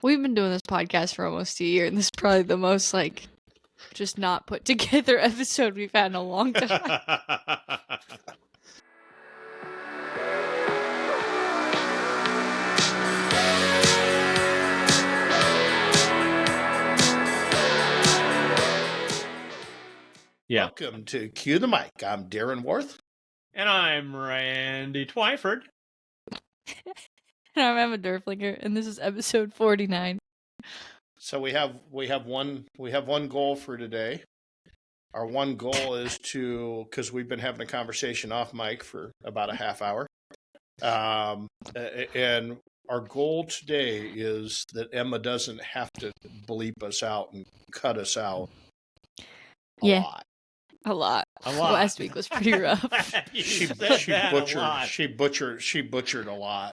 We've been doing this podcast for almost a year, and this is probably the most, just not put together episode we've had in a long time. Yeah. Welcome to Cue the Mic. I'm Darren Worth. And I'm Randy Twyford. And I'm Emma Derflinger, and this is episode 49. So we have one goal for today. Our one goal is because we've been having a conversation off mic for about a half hour, and our goal today is that Emma doesn't have to bleep us out and cut us out A lot. A lot. Last week was pretty rough. She butchered a lot.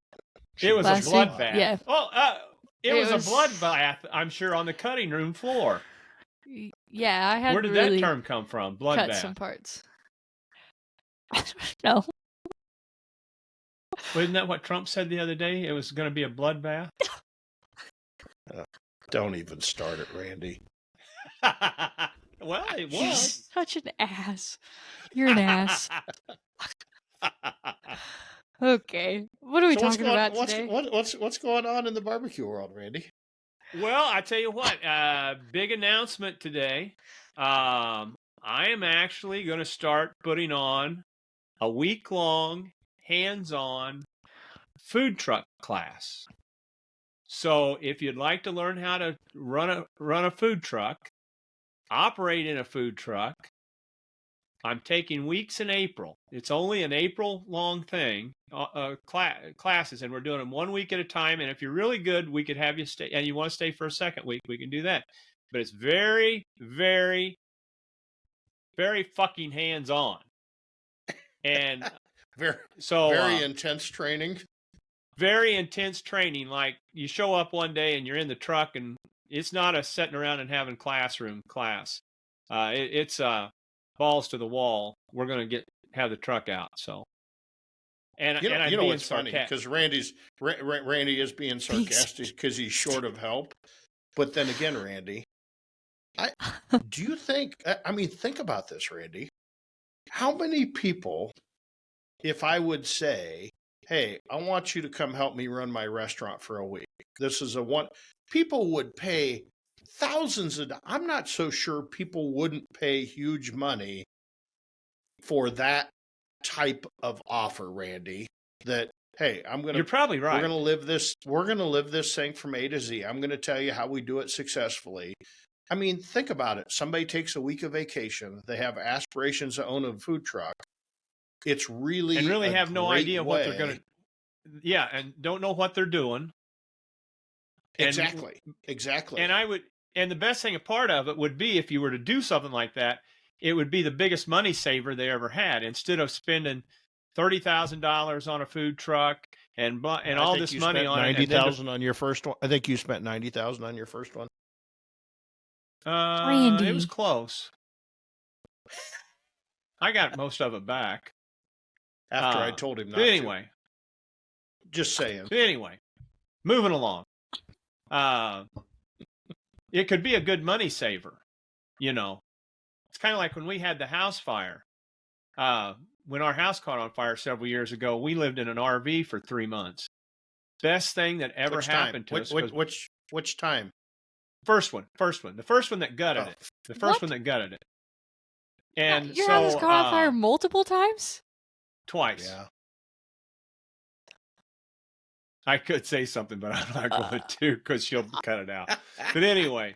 It was a Last week, bloodbath. yeah. Well, it was a bloodbath, I'm sure, on the cutting room floor. Yeah, I had Where did to really that term come from? cut Bloodbath. some parts. No. Wasn't that what Trump said the other day? It was going to be a bloodbath? Don't even start it, Randy. Well, it You're was. such an ass. You're an ass. Okay. What are we talking about today? What's going on in the barbecue world, Randy? Well, I tell you what, big announcement today. I am actually going to start putting on a week-long, hands-on food truck class. So if you'd like to learn how to run a food truck, operate in a food truck, I'm taking weeks in April. It's only an April-long thing, classes, and we're doing them 1 week at a time. And if you're really good, we could have you stay, and you want to stay for a second week, we can do that. But it's very, very, very fucking hands-on. And very intense training. Very intense training. Like you show up one day and you're in the truck, and it's not a sitting around and having classroom class. It's balls to the wall. We're going to have the truck out. So, and you know what's funny, because Randy is being sarcastic because he's short of help. But then again, Randy, do you think? I mean, think about this, Randy. How many people, if I would say, "Hey, I want you to come help me run my restaurant for a week," this is people would pay thousands of. I'm not so sure people wouldn't pay huge money for that type of offer, Randy. That, hey, You're probably right. We're gonna live this thing from A to Z. I'm gonna tell you how we do it successfully. I mean, think about it. Somebody takes a week of vacation. They have aspirations to own a food truck. It's really have no idea what they're gonna. Yeah, and don't know what they're doing. Exactly. And the best thing, a part of it would be, if you were to do something like that, it would be the biggest money saver they ever had. Instead of spending $30,000 on a food truck and all this money on $90,000 on your first one. I think you spent $90,000 on your first one. Randy. It was close. I got most of it back after I told him not to. Just saying. Anyway, moving along. It could be a good money saver, you know. It's kind of like when we had the house fire. When our house caught on fire several years ago, we lived in an RV for 3 months. Best thing that ever happened to us. Which time? First one. The first one that gutted it. The first one that gutted it. And your house has caught on fire multiple times? Twice. Yeah. I could say something, but I'm not going to, because she'll cut it out. But anyway,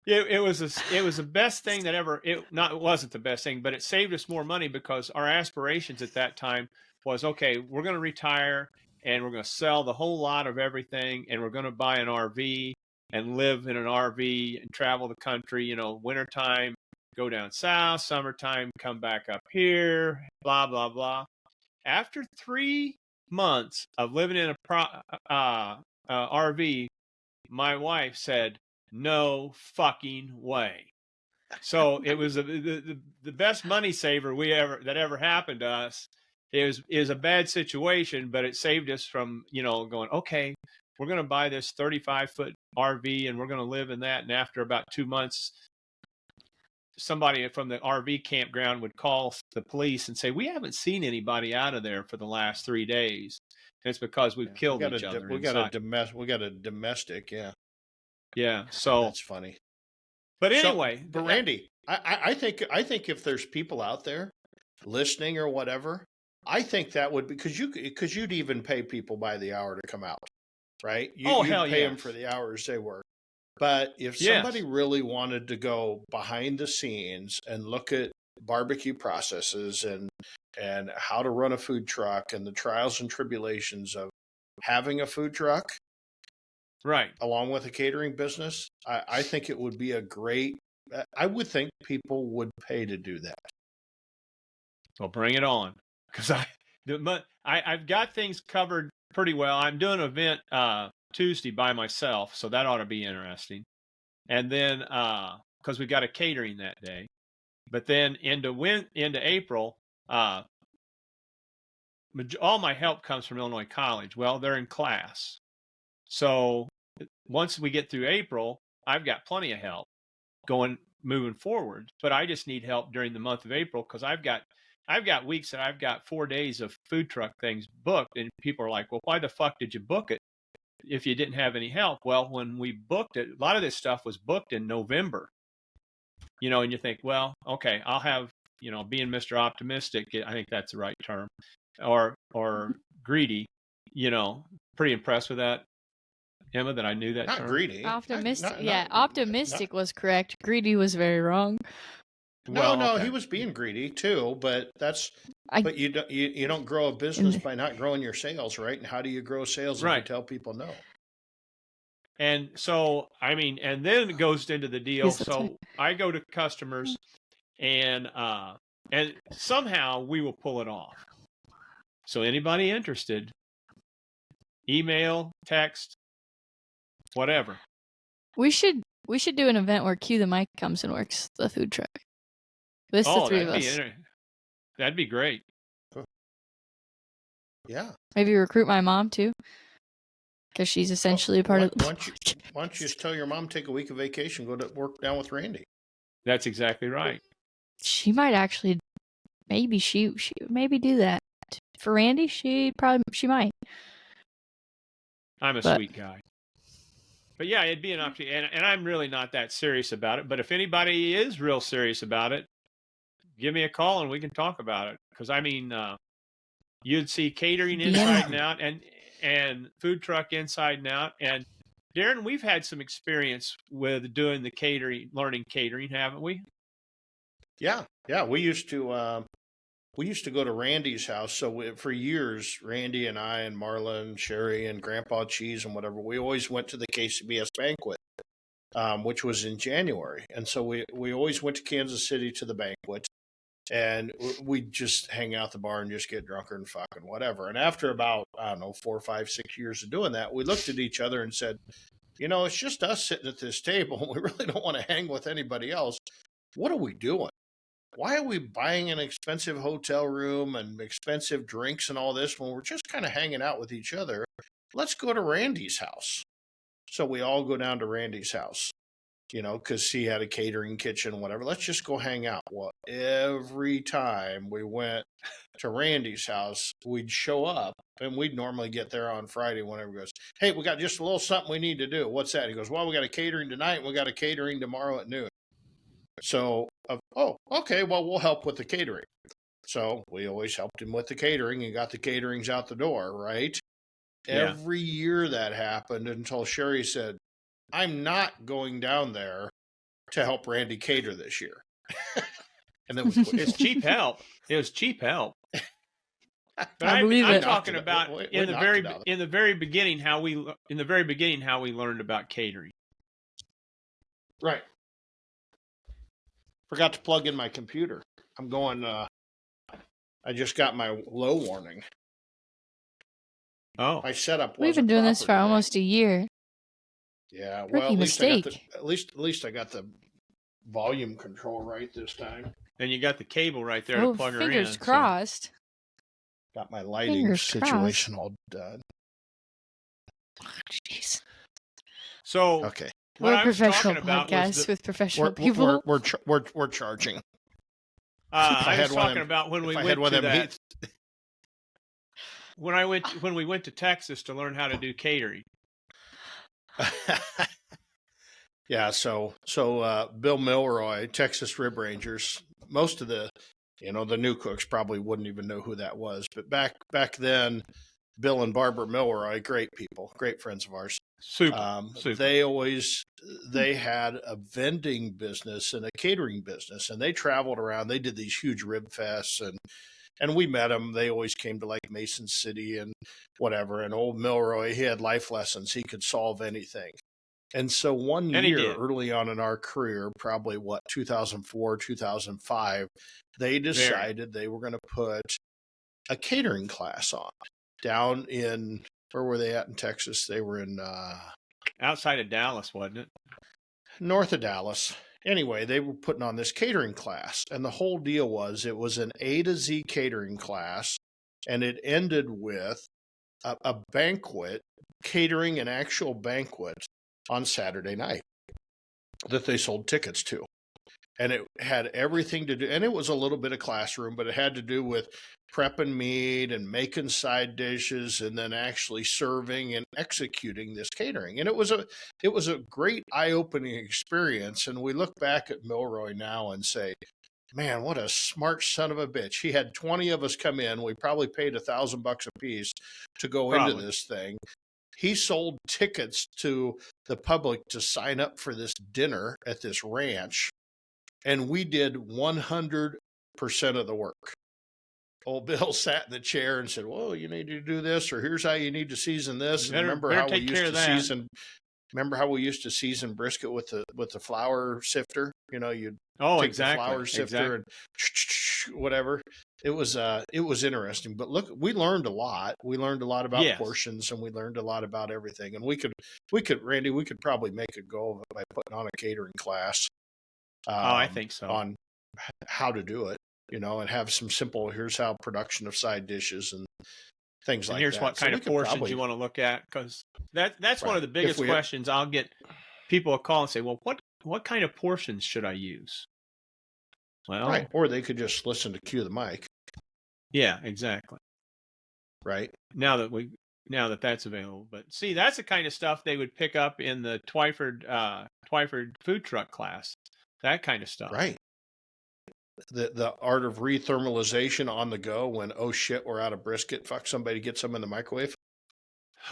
it was the best thing that ever. It wasn't the best thing, but it saved us more money, because our aspirations at that time was, okay, we're going to retire and we're going to sell the whole lot of everything, and we're going to buy an RV and live in an RV and travel the country. You know, wintertime, go down south, summertime, come back up here, blah blah blah. After 3 months of living in a RV, my wife said, "No fucking way." So it was the best money saver that ever happened to us. It was a bad situation, but it saved us from, going, okay, we're going to buy this 35-foot RV and we're going to live in that. And after about 2 months, somebody from the RV campground would call the police and say, we haven't seen anybody out of there for the last 3 days. And it's because we've killed each other. We got a domestic. Yeah. Yeah. So that's funny. But anyway, but Randy, I think if there's people out there listening or whatever, I think that would, because you'd even pay people by the hour to come out, right? You'd pay them for the hours they work. But if somebody really wanted to go behind the scenes and look at barbecue processes and how to run a food truck and the trials and tribulations of having a food truck, right, along with a catering business, I think it would be I would think people would pay to do that. Well, bring it on, because I've got things covered pretty well. I'm doing an event Tuesday by myself, so that ought to be interesting. And then because we got a catering that day, but then into April, all my help comes from Illinois College. Well, they're in class, so once we get through April, I've got plenty of help moving forward. But I just need help during the month of April, because I've got weeks that I've got 4 days of food truck things booked, and people are like, well, why the fuck did you book it if you didn't have any help? Well, when we booked it, a lot of this stuff was booked in November, and you think, well, okay, I'll have, being Mr. Optimistic, I think that's the right term, or greedy, pretty impressed with that, Emma, that I knew that Not term. Greedy. Optimistic. Optimistic was correct. Greedy was very wrong. No, he was being greedy too, but but you don't grow a business by not growing your sales, right? And how do you grow sales if you tell people no? And so, and then it goes into the deal. So I go to customers, and somehow we will pull it off. So anybody interested, email, text, whatever. We should do an event where Q the Mic comes and works the food truck. The three of us. That'd be great. Yeah. Maybe recruit my mom too, because she's essentially a part of the. Why don't you just tell your mom take a week of vacation, go to work down with Randy? That's exactly right. She might actually, maybe she maybe do that for Randy. She might. I'm a sweet guy. But yeah, it'd be an opportunity, and I'm really not that serious about it. But if anybody is real serious about it, give me a call and we can talk about it. Because you'd see catering inside and out, and food truck inside and out. And Darren, we've had some experience with doing the catering, learning catering, haven't we? Yeah. We used to go to Randy's house. So for years, Randy and I and Marla and Sherry and Grandpa Cheese and whatever, we always went to the KCBS banquet, which was in January. And so we always went to Kansas City to the banquet, and we'd just hang out at the bar and just get drunker and fucking whatever. And after about, 4, 5, 6 years of doing that, we looked at each other and said, it's just us sitting at this table. We really don't want to hang with anybody else. What are we doing? Why are we buying an expensive hotel room and expensive drinks and all this when we're just kind of hanging out with each other? Let's go to Randy's house. So we all go down to Randy's house, because he had a catering kitchen, whatever. Let's just go hang out. Well, every time we went to Randy's house, we'd show up, and we'd normally get there on Friday whenever he goes, hey, we got just a little something we need to do. What's that? He goes, well, we got a catering tonight, and we got a catering tomorrow at noon. So, okay, well, we'll help with the catering. So we always helped him with the catering and got the caterings out the door, right? Yeah. Every year that happened until Sherry said, I'm not going down there to help Randy cater this year. And then we quit. It's cheap help. It was cheap help. But I believe I'm it. talking about in the very beginning how we learned about catering. Right. Forgot to plug in my computer. I'm going, I just got my low warning. Oh. My setup wasn't We've been doing this for almost a year. Yeah, well, at least I got the volume control right this time. And you got the cable right there to plug her in. Fingers crossed. Got my lighting situation all done. Jeez. So Okay. what We're a I was professional talking about podcast was with professional people. We're charging. I was talking about when we went to that. When we went to Texas to learn how to do catering. Yeah, so Bill Milroy, Texas Rib Rangers, most of the new cooks probably wouldn't even know who that was, but back then, Bill and Barbara Milroy, great people, great friends of ours. Super. They had a vending business and a catering business, and they traveled around. They did these huge rib fests, and we met them. They always came to like Mason City and whatever. And old Milroy, he had life lessons. He could solve anything. And so one year early on in our career, probably 2004, 2005, they decided they were going to put a catering class on down in, where were they at in Texas? They were in outside of Dallas, wasn't it? North of Dallas. Anyway, they were putting on this catering class, and the whole deal was it was an A to Z catering class, and it ended with a banquet, catering an actual banquet on Saturday night that they sold tickets to. And it had everything to do, and it was a little bit of classroom, but it had to do with prepping meat and making side dishes and then actually serving and executing this catering. And it was a great eye-opening experience. And we look back at Milroy now and say, man, what a smart son of a bitch. He had 20 of us come in. We probably paid $1,000 a piece to go into this thing. He sold tickets to the public to sign up for this dinner at this ranch. And we did 100% of the work. Old Bill sat in the chair and said, well, you need to do this, or here's how you need to season this. And remember how we used to season brisket with the flour sifter? You'd take the flour sifter and whatever. It was interesting. But look, we learned a lot. We learned a lot about portions, and we learned a lot about everything. And we could, Randy, we could probably make a go of it by putting on a catering class. I think so. On how to do it, and have some simple, here's how production of side dishes and things like that. Here's what kind of portions you want to look at, because that's one of the biggest questions. I'll get people a call and say, well, what kind of portions should I use? Well, right. Or they could just listen to Cue the Mic. Yeah, exactly. Right. Now that that's available. But see, that's the kind of stuff they would pick up in the Twyford food truck class. That kind of stuff. Right. The art of rethermalization on the go when, oh shit, we're out of brisket. Fuck, somebody get some in the microwave.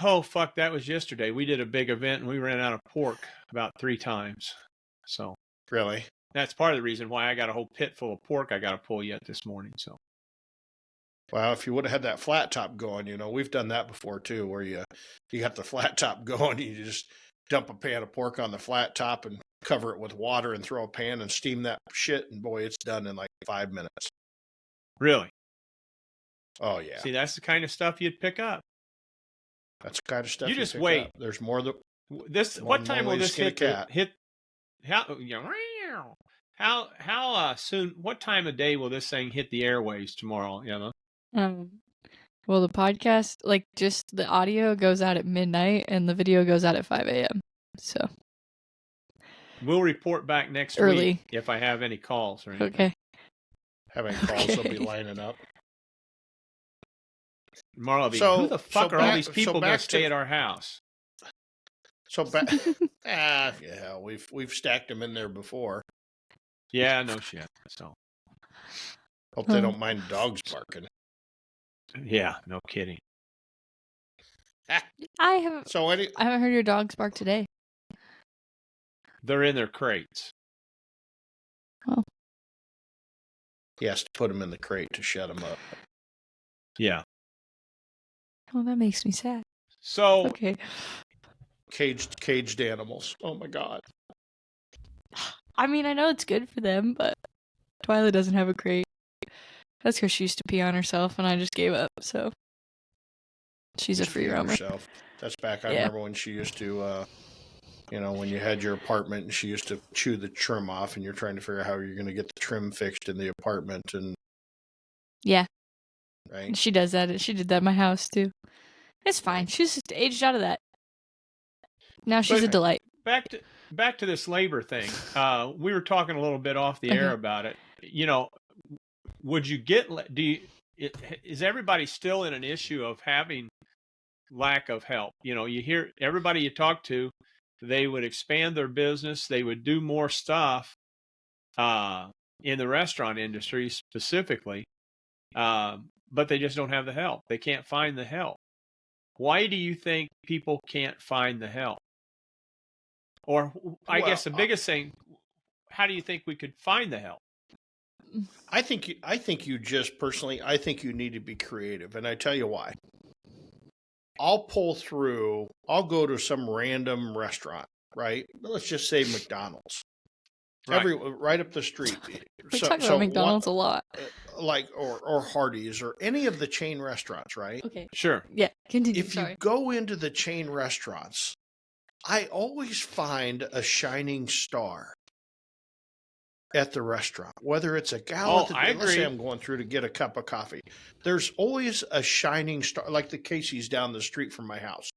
Oh, fuck, that was yesterday. We did a big event and we ran out of pork about 3 times. So really, that's part of the reason why I got a whole pit full of pork I got to pull yet this morning. So, well, if you would have had that flat top going, we've done that before too, where you got the flat top going, you just dump a pan of pork on the flat top and cover it with water and throw a pan and steam that shit, and boy, it's done in like 5 minutes. Really? Oh yeah. See, that's the kind of stuff you'd pick up. That's the kind of stuff you just wait. Up. There's more. What time will this hit? How soon? What time of day will this thing hit the airwaves tomorrow? Well, the podcast, just the audio goes out at midnight and the video goes out at 5 a.m. So we'll report back next week if I have any calls or anything. Okay. Having calls, they'll be lining up. Tomorrow will be, who the fuck are all these people going to stay at our house? So yeah, we've stacked them in there before. Yeah, no shit. So hope they don't mind dogs barking. Yeah, no kidding. I haven't heard your dogs bark today. They're in their crates. Oh. He has to put them in the crate to shut them up. Yeah. Oh, that makes me sad. So okay. Caged animals. Oh my god. I mean, I know it's good for them, but Twyla doesn't have a crate. That's because she used to pee on herself, and I just gave up. So she's a free roamer. That's back. I remember when she used to, when you had your apartment, and she used to chew the trim off, and you're trying to figure out how you're going to get the trim fixed in the apartment, and yeah, right. She does that. She did that in my house too. It's fine. She's just aged out of that. Now she's a But delight. back to this labor thing. We were talking a little bit off the air Okay. about it. You know, would you get? Is everybody still in an issue of having lack of help? You know, you hear everybody you talk to, they would expand their business, they would do more stuff in the restaurant industry specifically, but they just don't have the help. They can't find the help. Why do you think people can't find the help? Or I Well, guess the biggest thing, how do you think we could find the help? I think you just personally, I think you need to be creative, and I tell you why. I'll go to some random restaurant, right? Let's just say McDonald's. Right. Right up the street. We talk about McDonald's a lot. Like or Hardee's or any of the chain restaurants, right? Okay. Sure. Yeah. Continue. If you go into the chain restaurants, I always find a shining star at the restaurant, whether it's a gal let's say I'm going through to get a cup of coffee. There's always a shining star, like the Casey's down the street from my house.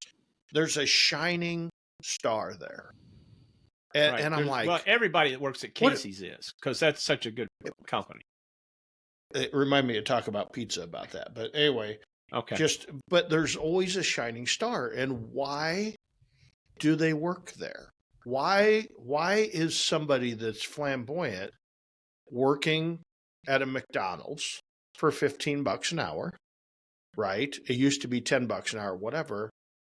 There's a shining star there. And I'm like, well, everybody that works at Casey's is, because that's such a good company. It reminded me to talk about pizza about that. But anyway, okay. But there's always a shining star. And why do they work there? Why is somebody that's flamboyant working at a McDonald's for $15 an hour, right? It used to be $10 an hour, whatever.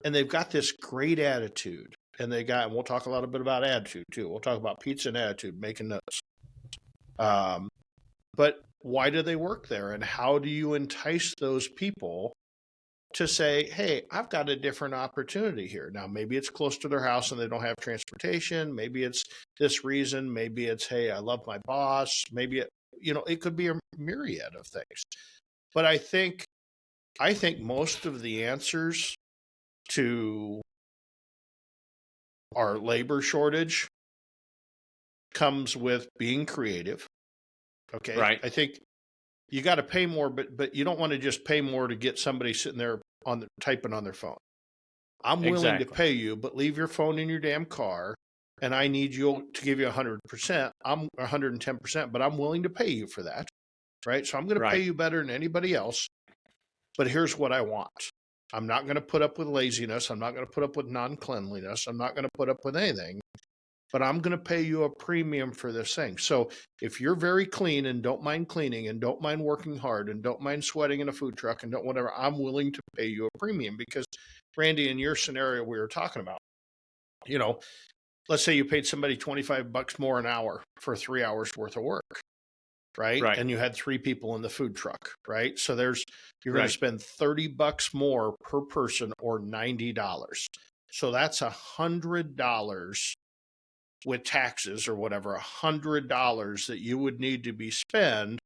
And they've got this great attitude. And we'll talk a little bit about attitude too. We'll talk about pizza and attitude, making notes. But why do they work there? And how do you entice those people to say, hey, I've got a different opportunity here? Now, maybe it's close to their house and they don't have transportation. Maybe it's this reason. Maybe it's, hey, I love my boss. Maybe it could be a myriad of things. But I think most of the answers to our labor shortage comes with being creative. Okay. Right. I think you got to pay more, but you don't want to just pay more to get somebody sitting there typing on their phone. I'm willing to pay you, but leave your phone in your damn car, and I need you to give you 100%. I'm 110%, but I'm willing to pay you for that. Right. So I'm going to pay you better than anybody else. But here's what I want. I'm not going to put up with laziness. I'm not going to put up with non-cleanliness. I'm not going to put up with anything, but I'm going to pay you a premium for this thing. So if you're very clean and don't mind cleaning and don't mind working hard and don't mind sweating in a food truck and don't whatever, I'm willing to pay you a premium. Because Randy, in your scenario we were talking about, let's say you paid somebody $25 more an hour for 3 hours worth of work. Right. And you had 3 people in the food truck. Right. So you're going to spend $30 more per person, or $90. So that's $100 with taxes or whatever, $100 that you would need to be spent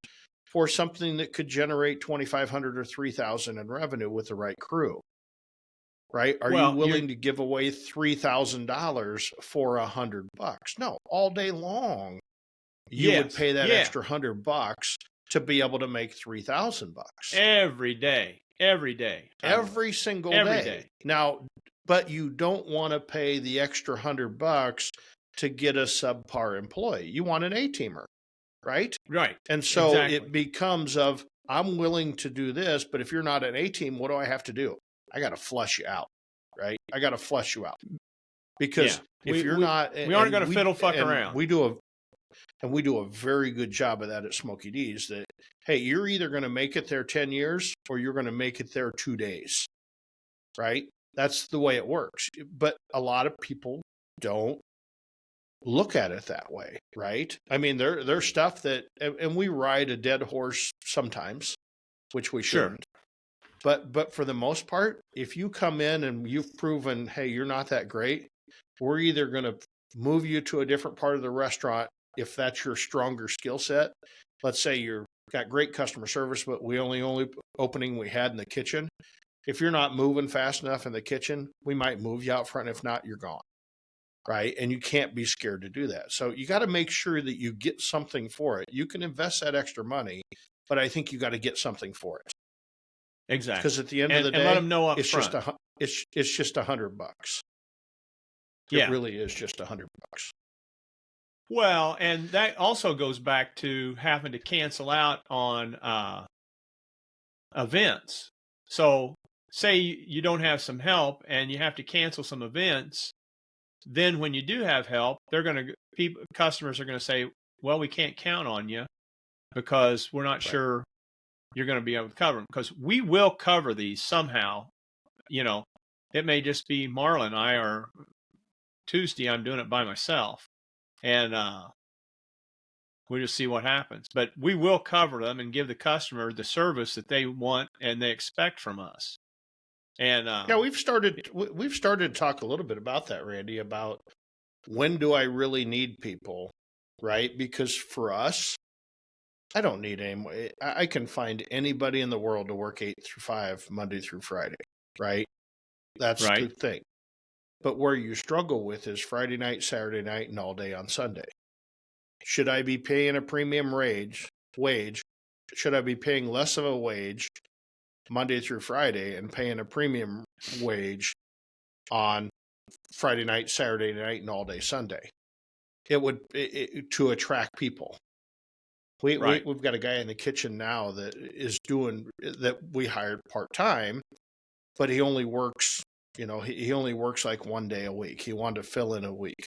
for something that could generate $2,500 or $3,000 in revenue with the right crew. Right. Are you willing to give away $3,000 for $100? No, all day long. You would pay that extra $100 to be able to make $3,000 every day, every single day. Now, but you don't want to pay the extra $100 to get a subpar employee. You want an A-teamer, right? Right. And so it becomes I'm willing to do this, but if you're not an A-team, what do I have to do? I got to flush you out, right? I got to flush you out. Because if you're not... We aren't going to fiddle fuck around. We do a very good job of that at Smokey D's, that, hey, you're either going to make it there 10 years or you're going to make it there 2 days, right? That's the way it works. But a lot of people don't look at it that way, right? I mean, there's stuff that, and we ride a dead horse sometimes, which we shouldn't. But for the most part, if you come in and you've proven, hey, you're not that great, we're either going to move you to a different part of the restaurant if that's your stronger skill set. Let's say you've got great customer service, but we only opening we had in the kitchen. If you're not moving fast enough in the kitchen, we might move you out front. If not, you're gone. Right. And you can't be scared to do that. So you got to make sure that you get something for it. You can invest that extra money, but I think you got to get something for it. Exactly. Because at the end of the day, let them know up it's front. just $100. It really is just $100. Well, and that also goes back to having to cancel out on events. So say you don't have some help and you have to cancel some events, then when you do have help, customers are going to say, well, we can't count on you because we're not sure you're going to be able to cover them, because we will cover these somehow. It may just be Marla and I, or Tuesday I'm doing it by myself, and we'll just see what happens. But we will cover them and give the customer the service that they want and they expect from us. And we've started to talk a little bit about that, Randy, about when do I really need people, right? Because for us, I don't need any. I can find anybody in the world to work 8 through 5, Monday through Friday, right? That's the thing. But where you struggle with is Friday night, Saturday night, and all day on Sunday. Should I be paying a premium wage? Should I be paying less of a wage Monday through Friday and paying a premium wage on Friday night, Saturday night, and all day Sunday? It would to attract people. We've got a guy in the kitchen now that is doing that. We hired part-time, but he only works, he only works like 1 day a week. He wanted to fill in a week.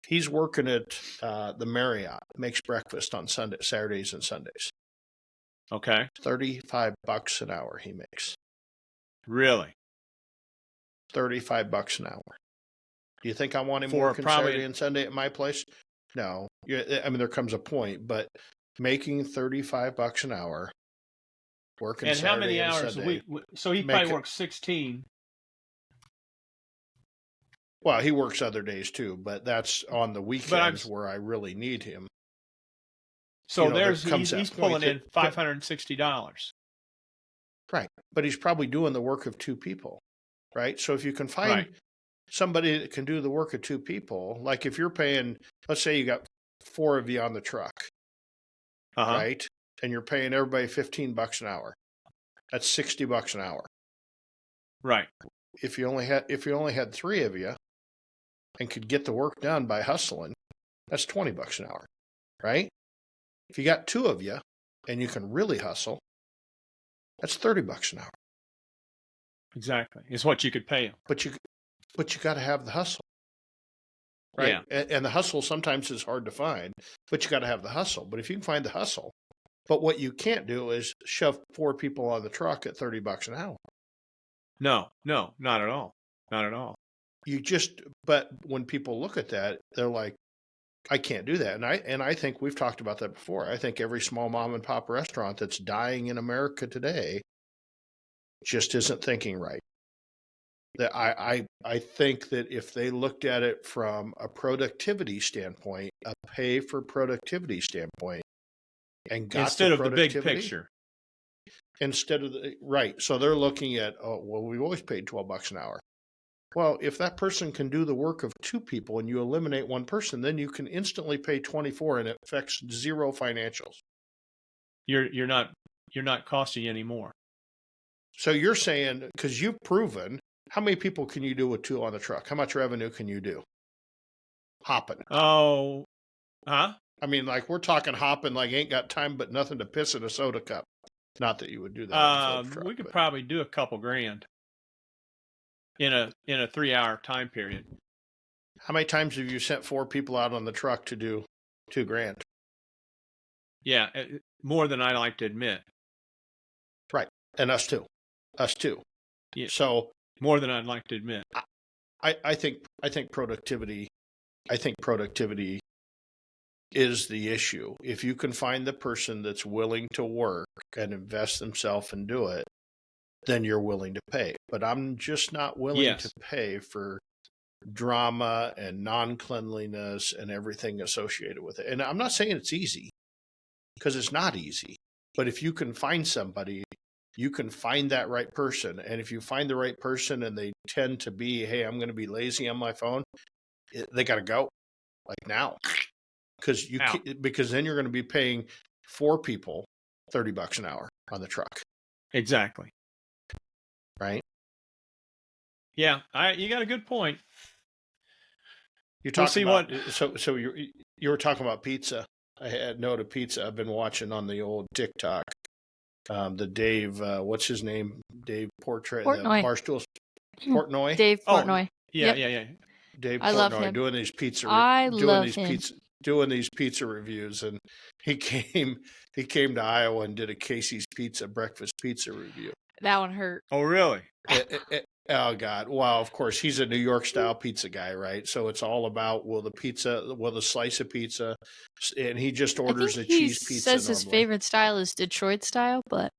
He's working at the Marriott, makes breakfast on Saturdays and Sundays. Okay. $35 an hour he makes. Really? $35 an hour. Do you think I want him working Saturday and Sunday at my place? No. I mean, there comes a point, but making $35 an hour, working and Saturday how many hours Sunday, a week? So he probably works 16. Well, he works other days too, but that's on the weekends where I really need him. So he's pulling in $560. Right. But he's probably doing the work of 2 people, right? So if you can find somebody that can do the work of 2 people, like if you're paying, let's say you got 4 of you on the truck, right? And you're paying everybody $15 an hour. That's $60 an hour. Right. If you only had 3 of you and could get the work done by hustling, that's $20 an hour, right? If you got 2 of you and you can really hustle, that's $30 an hour. Exactly. It's what you could pay them. But you got to have the hustle, right? Yeah. And the hustle sometimes is hard to find, but you got to have the hustle. But if you can find the hustle, but what you can't do is shove 4 people on the truck at $30 an hour. No, not at all. Not at all. But when people look at that, they're like, I can't do that. And I think we've talked about that before. I think every small mom and pop restaurant that's dying in America today just isn't thinking right. That I think that if they looked at it from a productivity standpoint, a pay for productivity standpoint, and got instead of the big picture. Instead of so they're looking at, we've always paid $12 an hour. Well, if that person can do the work of 2 people and you eliminate 1 person, then you can instantly pay 24 and it affects 0 financials. You're not costing you any more. So you're saying, because you've proven, how many people can you do with 2 on the truck? How much revenue can you do? Hopping. Oh, huh? I mean, like we're talking hopping, like ain't got time but nothing to piss in a soda cup. Not that you would do that. Truck, we could probably do a couple grand in a 3-hour time period. How many times have you sent 4 people out on the truck to do $2,000? Yeah, more than I like to admit. Right, and us too. Yeah. So more than I'd like to admit. I think productivity. I think productivity is the issue. If you can find the person that's willing to work and invest themselves and do it, then you're willing to pay. But I'm just not willing to pay for drama and non-cleanliness and everything associated with it. And I'm not saying it's easy, because it's not easy. But if you can find somebody, you can find that right person. And if you find the right person and they tend to be, hey, I'm going to be lazy on my phone, they got to go like now. Because then you're going to be paying 4 people $30 an hour on the truck. Exactly. Right? Yeah, you got a good point. You We'll talk see about what. so you were talking about pizza. I had note of pizza. I've been watching on the old TikTok. The Dave, what's his name? Dave Portrait, the Portnoy. Barstool Portnoy. Dave Oh, Portnoy. yeah, Yep. yeah. Dave I love Portnoy him. doing these pizza I love him. doing these pizza reviews, and he came to Iowa and did a Casey's Pizza breakfast pizza review. That one hurt. Oh, really? Oh God! Well, of course he's a New York style pizza guy, right? So it's all about will the slice of pizza, and he just orders a cheese pizza. Says his normally. favorite style is Detroit style, but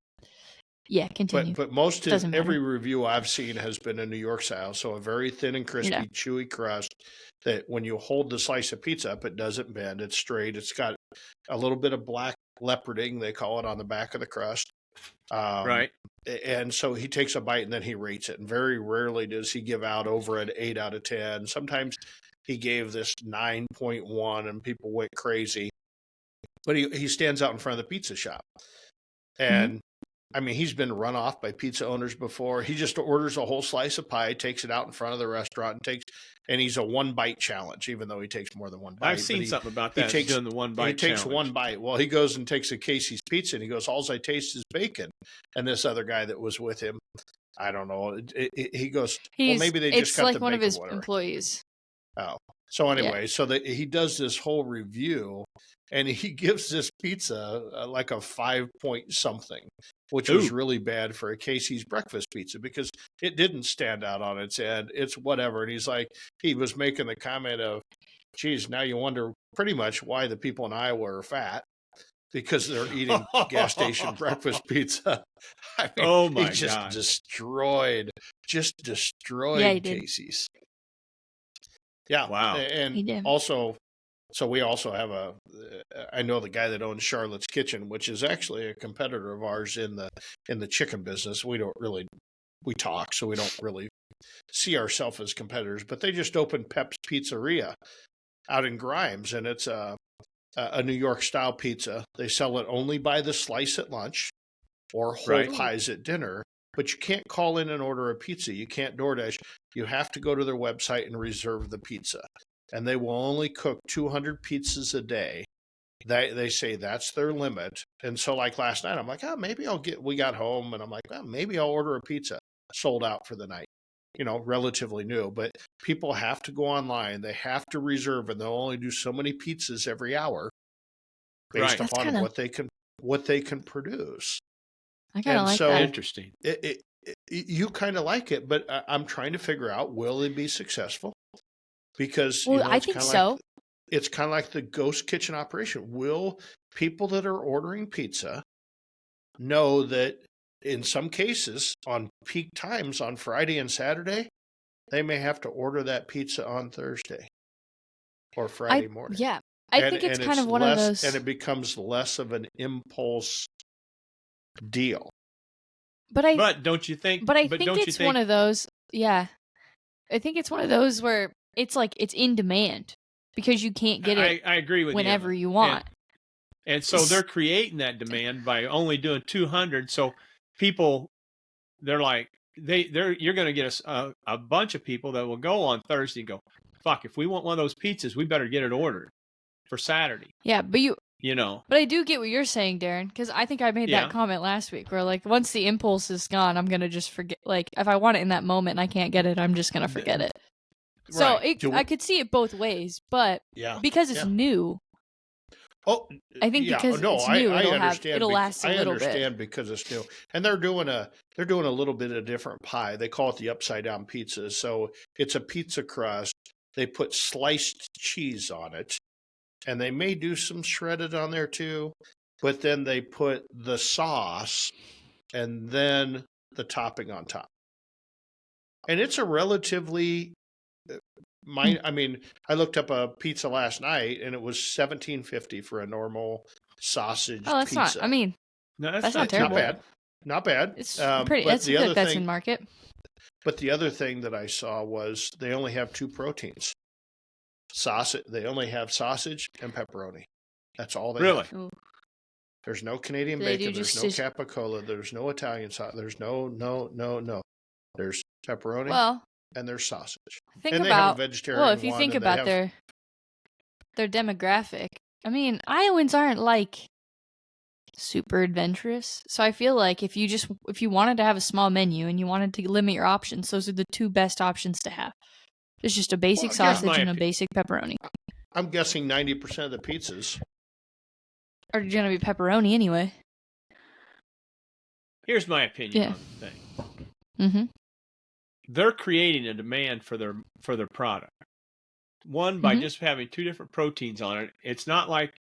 yeah, continue. But most Doesn't matter. every review I've seen has been a New York style, so a very thin and crispy, Yeah. chewy crust that when you hold the slice of pizza up, it doesn't bend. It's straight. It's got a little bit of black leoparding, they call it, on the back of the crust. Right. And so he takes a bite and then he rates it. And very rarely does he give out over an 8 out of 10. Sometimes he gave this 9.1 and people went crazy. But he stands out in front of the pizza shop. And I mean, he's been run off by pizza owners before. He just orders a whole slice of pie, takes it out in front of the restaurant, and he's a one bite challenge, even though he takes more than one bite. I've seen something about that. He's doing the one bite. He takes challenge. one bite. Well, he goes and takes a Casey's pizza, and he goes, "All I taste is bacon." And this other guy that was with him, I don't know. He goes, "Well, maybe they just got like the one bacon, of his whatever." employees. Oh, so anyway, so he does this whole review, and he gives this pizza like a 5 point something, which was really bad for a Casey's breakfast pizza because it didn't stand out on its end. It's whatever. And he's like, he was making the comment of, geez, now you wonder pretty much why the people in Iowa are fat because they're eating gas station breakfast pizza. I mean, my he just God. destroyed Casey's. Yeah. Wow. And also, so we also have I know the guy that owns Charlotte's Kitchen, which is actually a competitor of ours in the chicken business. We talk, so we don't really see ourselves as competitors, but they just opened Pep's Pizzeria out in Grimes, and it's a New York style pizza. They sell it only by the slice at lunch or whole pies at dinner, but you can't call in and order a pizza. You can't DoorDash. You have to go to their website and reserve the pizza. And they will only cook 200 pizzas a day. They say that's their limit. And so like last night, I'm like, maybe we got home and I'm like, maybe I'll order a pizza. Sold out for the night, relatively new. But people have to go online. They have to reserve, and they'll only do so many pizzas every hour based upon what they can produce. I kind of like that. Interesting. You kind of like it, but I'm trying to figure out, will they be successful? Because I think so. It's kind of like the ghost kitchen operation. Will people that are ordering pizza know that in some cases on peak times on Friday and Saturday, they may have to order that pizza on Thursday or Friday morning? Yeah. I think it's kind of one of those. And it becomes less of an impulse deal. But don't you think? But I think it's one of those. Yeah. I think it's one of those where it's like it's in demand because you can't get it. I agree with whenever you want. And so they're creating that demand by only doing 200. So people, they're like, you're going to get a bunch of people that will go on Thursday and go, fuck, if we want one of those pizzas, we better get it ordered for Saturday. Yeah, but But I do get what you're saying, Darren, because I think I made that comment last week where, like, once the impulse is gone, I'm going to just forget. Like, if I want it in that moment and I can't get it, I'm just going to forget it. So I could see it both ways, but because it's new. Oh, I think because it's new, it'll last a little bit. I understand because it's new, and they're doing a little bit of different pie. They call it the upside down pizza. So it's a pizza crust. They put sliced cheese on it, and they may do some shredded on there too. But then they put the sauce and then the topping on top, and it's a relatively I mean, I looked up a pizza last night, and it was $17.50 for a normal sausage pizza. Oh, that's not. I mean, that's not terrible. Not bad. It's pretty. That's good. That's in market. But the other thing that I saw was they only have 2 proteins. They only have sausage and pepperoni. That's all they have. Ooh. There's no Canadian bacon. There's no capicola. There's no Italian sauce. There's no. There's pepperoni. Well. And there's sausage. think and they about have a vegetarian well, if you one, think and they about have- their demographic, I mean, Iowans aren't like super adventurous. So I feel like if you wanted to have a small menu and you wanted to limit your options, those are the two best options to have. It's just a basic sausage and a basic pepperoni. I'm guessing 90% of the pizzas are going to be pepperoni anyway. Here's my opinion on the thing. Mm-hmm. They're creating a demand for their product. One, by just having two different proteins on it. It's not like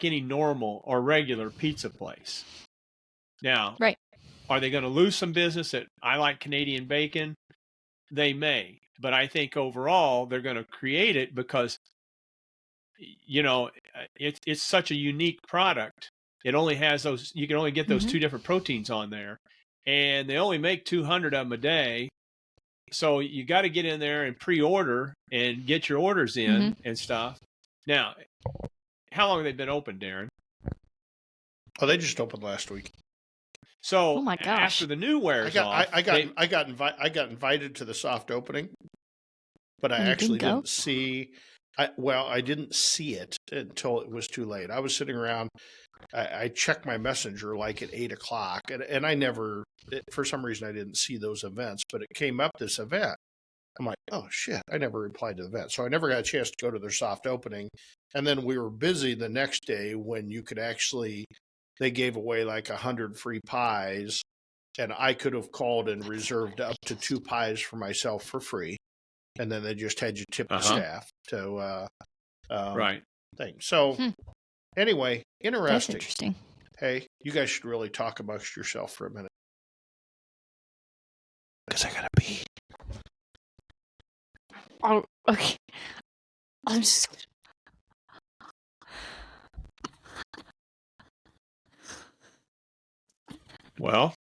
any normal or regular pizza place. Now, right. Are they going to lose some business at I like Canadian bacon? They may, but I think overall they're going to create it because it's such a unique product. It only has those. You can only get those two different proteins on there, and they only make 200 of them a day. So you got to get in there and pre-order and get your orders in and stuff. Now, how long have they been open, Darren? Oh, they just opened last week. So oh my gosh. After the new wears off, I got invited to the soft opening, but I actually didn't see. I didn't see it until it was too late. I was sitting around. I checked my messenger like at 8:00, and I never, for some reason, I didn't see those events. But it came up this event. I'm like, oh shit! I never replied to the event, so I never got a chance to go to their soft opening. And then we were busy the next day when you could actually. They gave away like 100 free pies, and I could have called and reserved up to 2 pies for myself for free, and then they just had you tip the staff to right thing. So anyway, interesting. That's interesting. Hey, you guys should really talk amongst yourself for a minute, because I gotta pee. Oh, okay. I'm just. Well,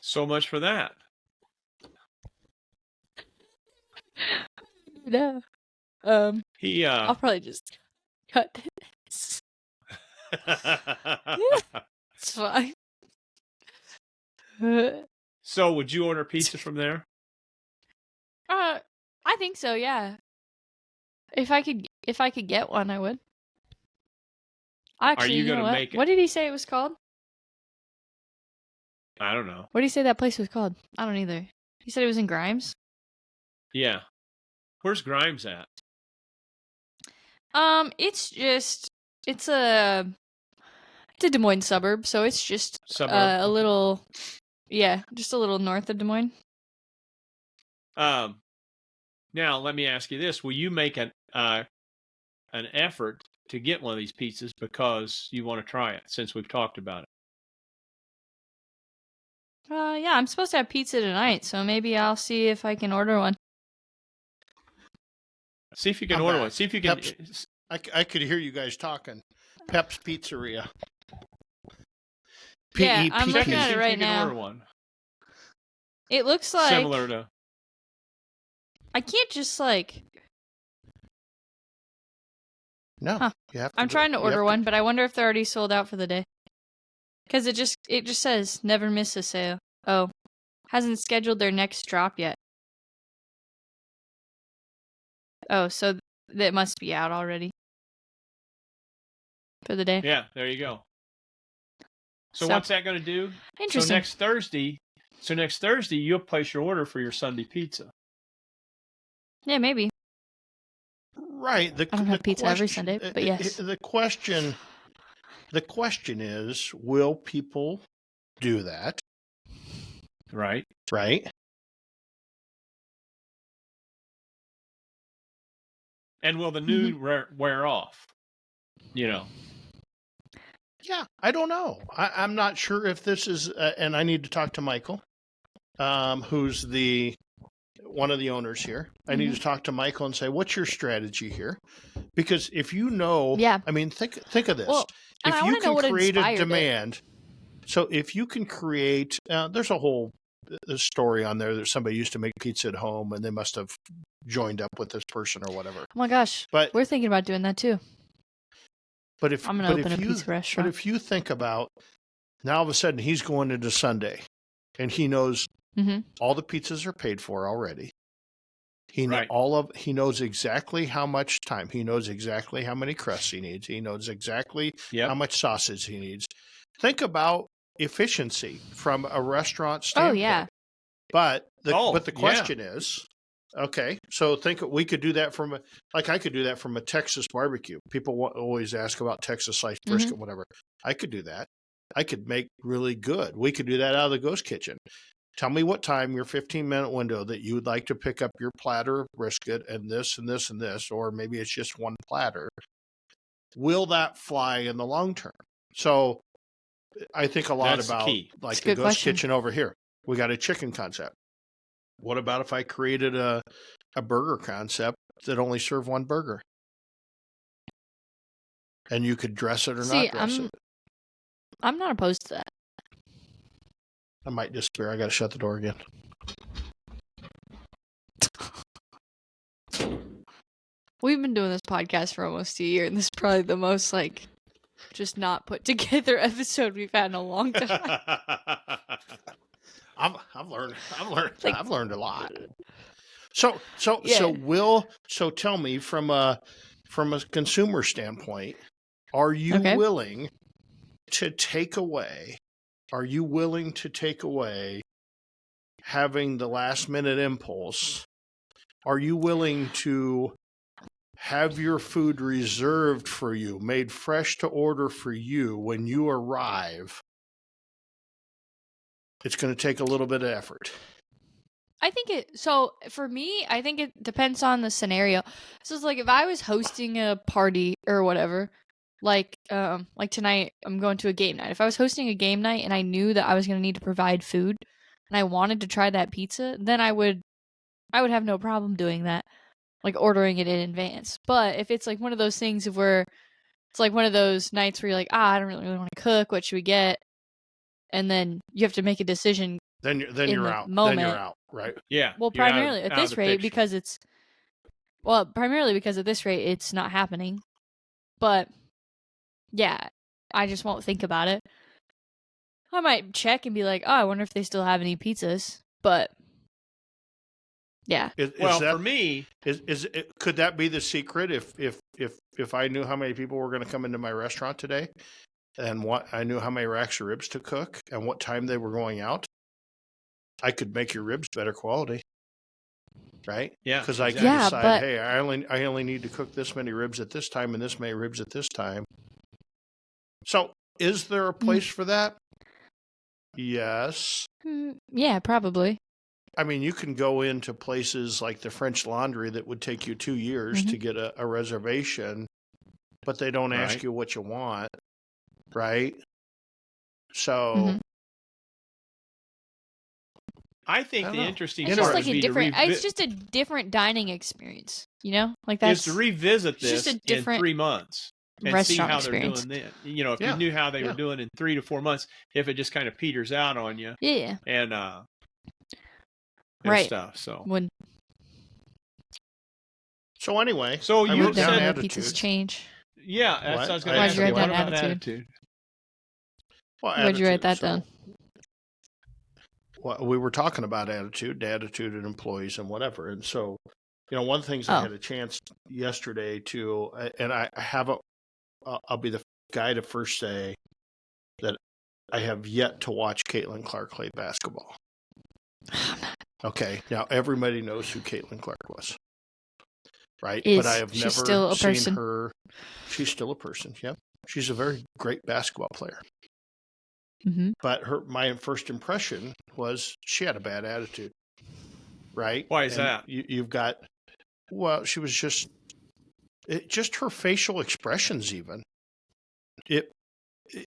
so much for that. No. I'll probably just cut this. It's fine. So, would you order pizza from there? I think so. Yeah. If I could get one, I would. Actually, are you going to make it? What did he say it was called? I don't know. What did he say that place was called? I don't either. He said it was in Grimes. Yeah. Where's Grimes at? It's a Des Moines suburb, so it's just a little, just a little north of Des Moines. Now let me ask you this: will you make an effort to get one of these pizzas because you want to try it? Since we've talked about it. Yeah, I'm supposed to have pizza tonight, so maybe I'll see if I can order one. See if you can order one. See if you can. I could hear you guys talking. Pep's Pizzeria. Yeah, I'm looking at it right now. Order one. It looks like similar to. I can't just like. No, huh. You have to I'm trying to order one, but I wonder if they're already sold out for the day. Because it just says never miss a sale. Oh, hasn't scheduled their next drop yet. Oh, so that must be out already for the day. Yeah, there you go. So what's that going to do? Interesting. So next Thursday, you'll place your order for your Sunday pizza. Yeah, maybe. Right. I don't have pizza every Sunday, but yes. The question is, will people do that? Right. Right. And will the new wear off? Yeah, I don't know. I'm not sure if this is, and I need to talk to Michael, who's one of the owners here. I need to talk to Michael and say, what's your strategy here? Because if you know, I mean, think of this. Well, if you can create a demand, so if you can create, there's a whole story on there that somebody used to make pizza at home and they must have joined up with this person or whatever. Oh my gosh. But we're thinking about doing that too. But if I'm going to open a pizza restaurant. But if you think about, now all of a sudden he's going into Sunday and he knows all the pizzas are paid for already. He knows exactly how much time. He knows exactly how many crusts he needs. He knows exactly how much sausage he needs. Think about efficiency from a restaurant standpoint. Oh yeah. But the question is, okay, so we could do that I could do that from a Texas barbecue. People always ask about Texas sliced brisket, whatever. I could do that. I could make really good. We could do that out of the ghost kitchen. Tell me what time, your 15-minute window, that you would like to pick up your platter of brisket and this and this and this, or maybe it's just one platter. Will that fly in the long term? So I think a lot about like the ghost kitchen over here. We got a chicken concept. What about if I created a burger concept that only served one burger? And you could dress it or not dress it. I'm not opposed to that. I might disappear. I got to shut the door again. We've been doing this podcast for almost a year, and this is probably the most just not put together episode we've had in a long time. I've learned a lot. So tell me from a consumer standpoint, are you willing to take away? Are you willing to take away having the last minute impulse? Are you willing to have your food reserved for you, made fresh to order for you when you arrive? It's going to take a little bit of effort. For me, I think it depends on the scenario. So it's like if I was hosting a party or whatever, like tonight I'm going to a game night. If I was hosting a game night and I knew that I was going to need to provide food and I wanted to try that pizza, then I would have no problem doing that, like ordering it in advance. But if it's like one of those things where it's like one of those nights where you're like, I don't really want to cook, what should we get? And then you have to make a decision. Then you're out. Moment. Then you're out, right? Yeah. Well, primarily at this rate because it's not happening. But yeah, I just won't think about it. I might check and be like, oh, I wonder if they still have any pizzas. But yeah. For me, could that be the secret? If I knew how many people were going to come into my restaurant today, and I knew how many racks of ribs to cook, and what time they were going out, I could make your ribs better quality, right? Yeah, because I can decide, hey, I only need to cook this many ribs at this time and this many ribs at this time. So, is there a place for that? Yes. Yeah, probably. I mean, you can go into places like the French Laundry that would take you 2 years to get a reservation, but they don't ask you what you want, right? So, I think the interesting it's part just like it's just a different dining experience, you know? Like that's is to revisit this in 3 months and see how experience. They're doing then. You know, if you knew how they were doing in 3 to 4 months, if it just kind of peters out on you, and stuff. So So anyway, so you said pizzas change. Yeah, that's what I was going to ask. Why'd you write that attitude? Why'd you write that down? Well, we were talking about attitude and employees and whatever. And so, you know, one of the things I had a chance yesterday to, and I'll be the guy to first say that I have yet to watch Caitlin Clark play basketball. Okay. Now everybody knows who Caitlin Clark was. Right. But I have never seen her. She's still a person. Yep. She's a very great basketball player. But my first impression was she had a bad attitude, right? Why is that? You've got, she was just her facial expressions even.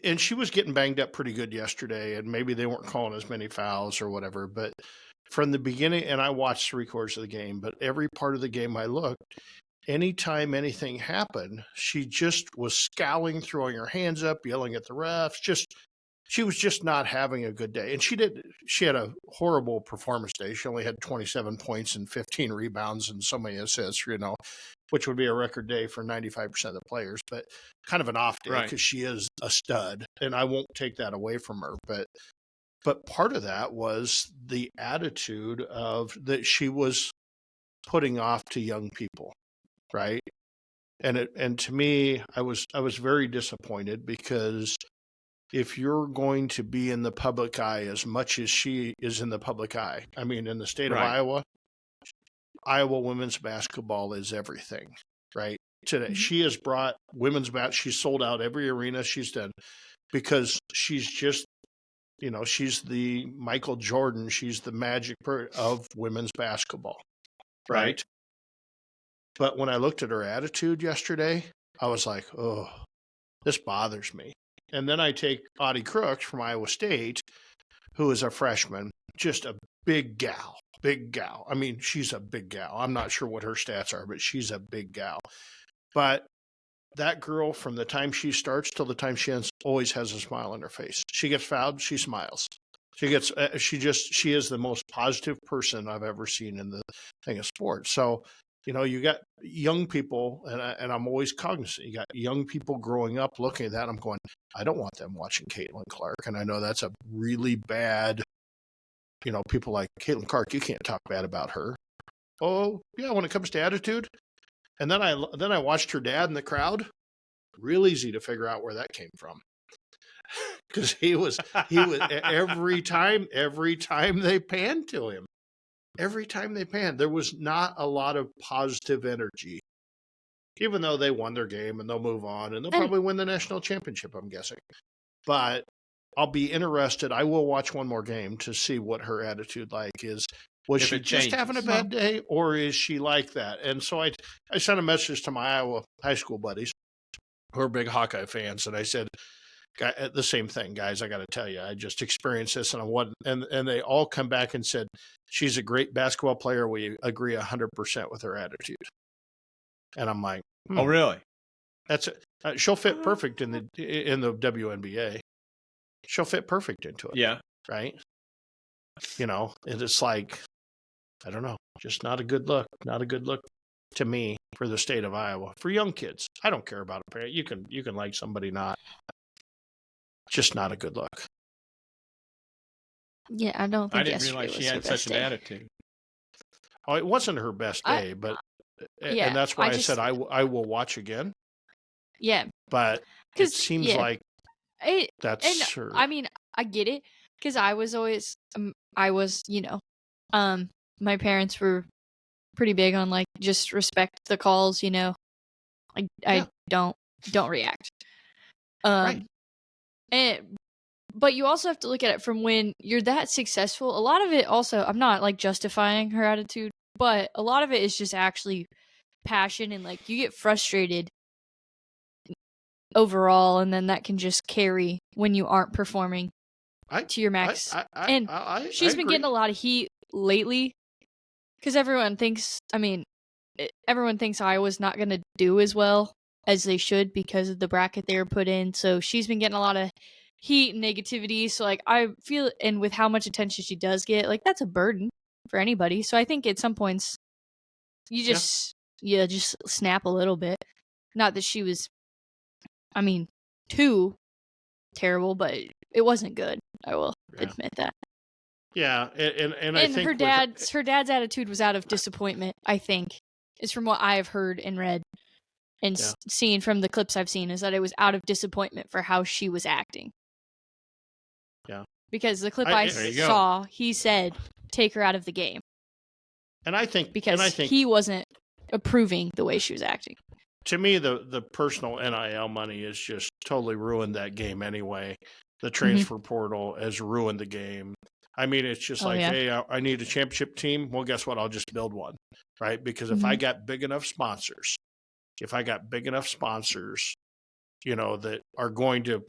And she was getting banged up pretty good yesterday, and maybe they weren't calling as many fouls or whatever. But from the beginning, and I watched 3/4 of the game, but every part of the game I looked, anytime anything happened, she just was scowling, throwing her hands up, yelling at the refs, she was just not having a good day. And she had a horrible performance day. She only had 27 points and 15 rebounds and so many assists, you know, which would be a record day for 95% of the players, but kind of an off day because she is a stud. And I won't take that away from her. But part of that was the attitude of that she was putting off to young people, right? And to me, I was very disappointed because if you're going to be in the public eye as much as she is in the public eye, I mean, in the state of Iowa women's basketball is everything, right? Today, she has brought women's basketball. She's sold out every arena she's done because she's just, she's the Michael Jordan. She's the magic of women's basketball, right? But when I looked at her attitude yesterday, I was like, oh, this bothers me. And then I take Audie Crooks from Iowa State, who is a freshman, just a big gal. I mean, she's a big gal. I'm not sure what her stats are, but she's a big gal. But that girl, from the time she starts till the time she ends, always has a smile on her face. She gets fouled, she smiles. She is the most positive person I've ever seen in the thing of sports. So, you got young people, and I'm always cognizant. You got young people growing up looking at that. I'm going, I don't want them watching Caitlin Clark. And I know that's a really bad, people like Caitlin Clark, you can't talk bad about her. Oh, yeah, when it comes to attitude. And then I watched her dad in the crowd. Real easy to figure out where that came from. Because he was every time they panned to him. Every time they panned, there was not a lot of positive energy, even though they won their game and they'll move on and they'll probably win the national championship, I'm guessing. But I'll be interested. I will watch one more game to see what her attitude is. Was she just having a bad day, or is she like that? And so I sent a message to my Iowa high school buddies who are big Hawkeye fans, and I said, the same thing, guys. I got to tell you, I just experienced this, and they all come back and said she's a great basketball player. We agree 100% with her attitude. And I'm like, oh, really? That's it. She'll fit perfect in the WNBA. She'll fit perfect into it. Yeah. Right. It's like, I don't know, just not a good look. Not a good look to me for the state of Iowa for young kids. I don't care about a parent. You can like somebody, not. Just not a good look. Yeah, I don't think I didn't realize she had such an attitude. Oh, it wasn't her best day, and that's why I said I will watch again. Yeah, but it seems like that's her. I mean, I get it because I was always, my parents were pretty big on just respect the calls. I don't react. Right. But you also have to look at it from when you're that successful. A lot of it also, I'm not justifying her attitude, but a lot of it is just actually passion, and you get frustrated overall, and then that can just carry when you aren't performing to your max. She's been getting a lot of heat lately because everyone thinks Iowa's not going to do as well as they should because of the bracket they were put in. So she's been getting a lot of heat and negativity. So I feel, and with how much attention she does get, that's a burden for anybody. So I think at some points you just snap a little bit. Not that she was, too terrible, but it wasn't good. I will admit that. Yeah, and I think her dad's attitude was out of disappointment. I think is from what I have heard and read. And seeing from the clips I've seen is that it was out of disappointment for how she was acting. Yeah. Because the clip I saw, he said, take her out of the game. And I think he wasn't approving the way she was acting. To me, the personal NIL money has just totally ruined that game anyway. The transfer portal has ruined the game. I mean, it's just hey, I need a championship team. Well, guess what? I'll just build one, right? Because if I got big enough sponsors, that are going to,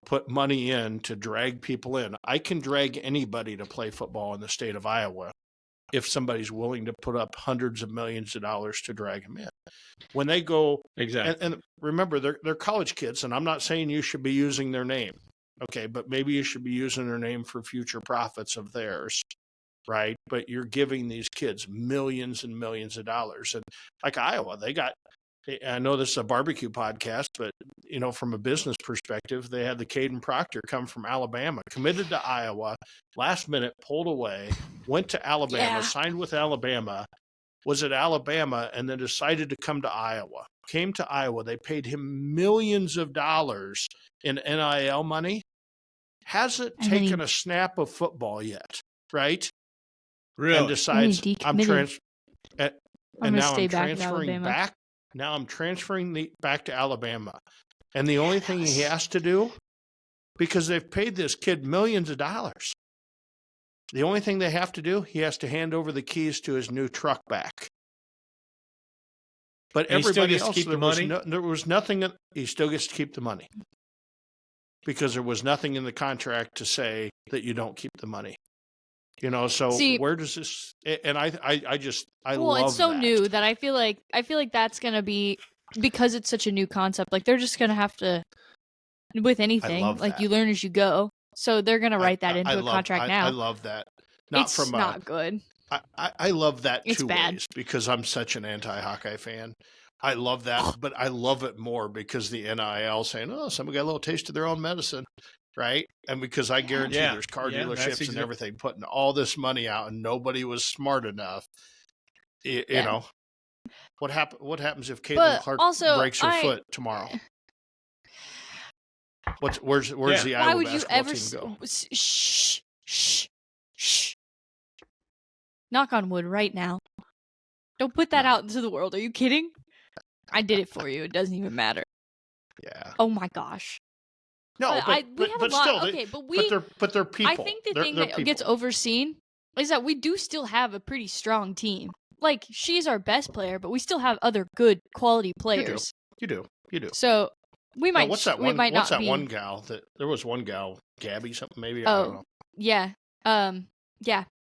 put money in to drag people in, I can drag anybody to play football in the state of Iowa if somebody's willing to put up hundreds of millions of dollars to drag them in. When they go, exactly, and remember, they're college kids, and I'm not saying you should be using their name, okay, but maybe you should be using their name for future profits of theirs, right? But you're giving these kids millions and millions of dollars. And like Iowa, I know this is a barbecue podcast, but, from a business perspective, they had the Caden Proctor come from Alabama, committed to Iowa, last minute pulled away, went to Alabama, signed with Alabama, was at Alabama and then decided to come to Iowa. Came to Iowa. They paid him millions of dollars in NIL money. Hasn't taken a snap of football yet, right? Really? And decides I'm now I'm transferring back to Alabama. And the only thing he has to do, because they've paid this kid millions of dollars, the only thing they have to do, he has to hand over the keys to his new truck back. But and everybody else, keep the money? There was nothing. He still gets to keep the money because there was nothing in the contract to say that you don't keep the money. So where does this? And I love it's so that. new that I feel like that's gonna be, because it's such a new concept. Like they're just gonna have to, with anything, like you learn as you go. So they're gonna write that into a contract now. I love that. It's not good. I love that it's two bad. ways because I'm such an anti-Hawkeye fan. I love that, but I love it more because the NIL saying, "Oh, somebody got a little taste of their own medicine." Right. And because I guarantee there's car dealerships and everything putting all this money out and nobody was smart enough. You know, what happens if Caitlin Clark breaks her foot tomorrow? Where's the Iowa basketball team go? Shh. Knock on wood right now. Don't put that out into the world. Are you kidding? I did it for you. It doesn't even matter. Yeah. Oh my gosh. No, but they're people. I think the thing that gets overseen is that we do still have a pretty strong team. Like, she's our best player, but we still have other good quality players. You do. So we might. What's that one gal that there was one gal, Gabby something maybe? I don't know. Yeah.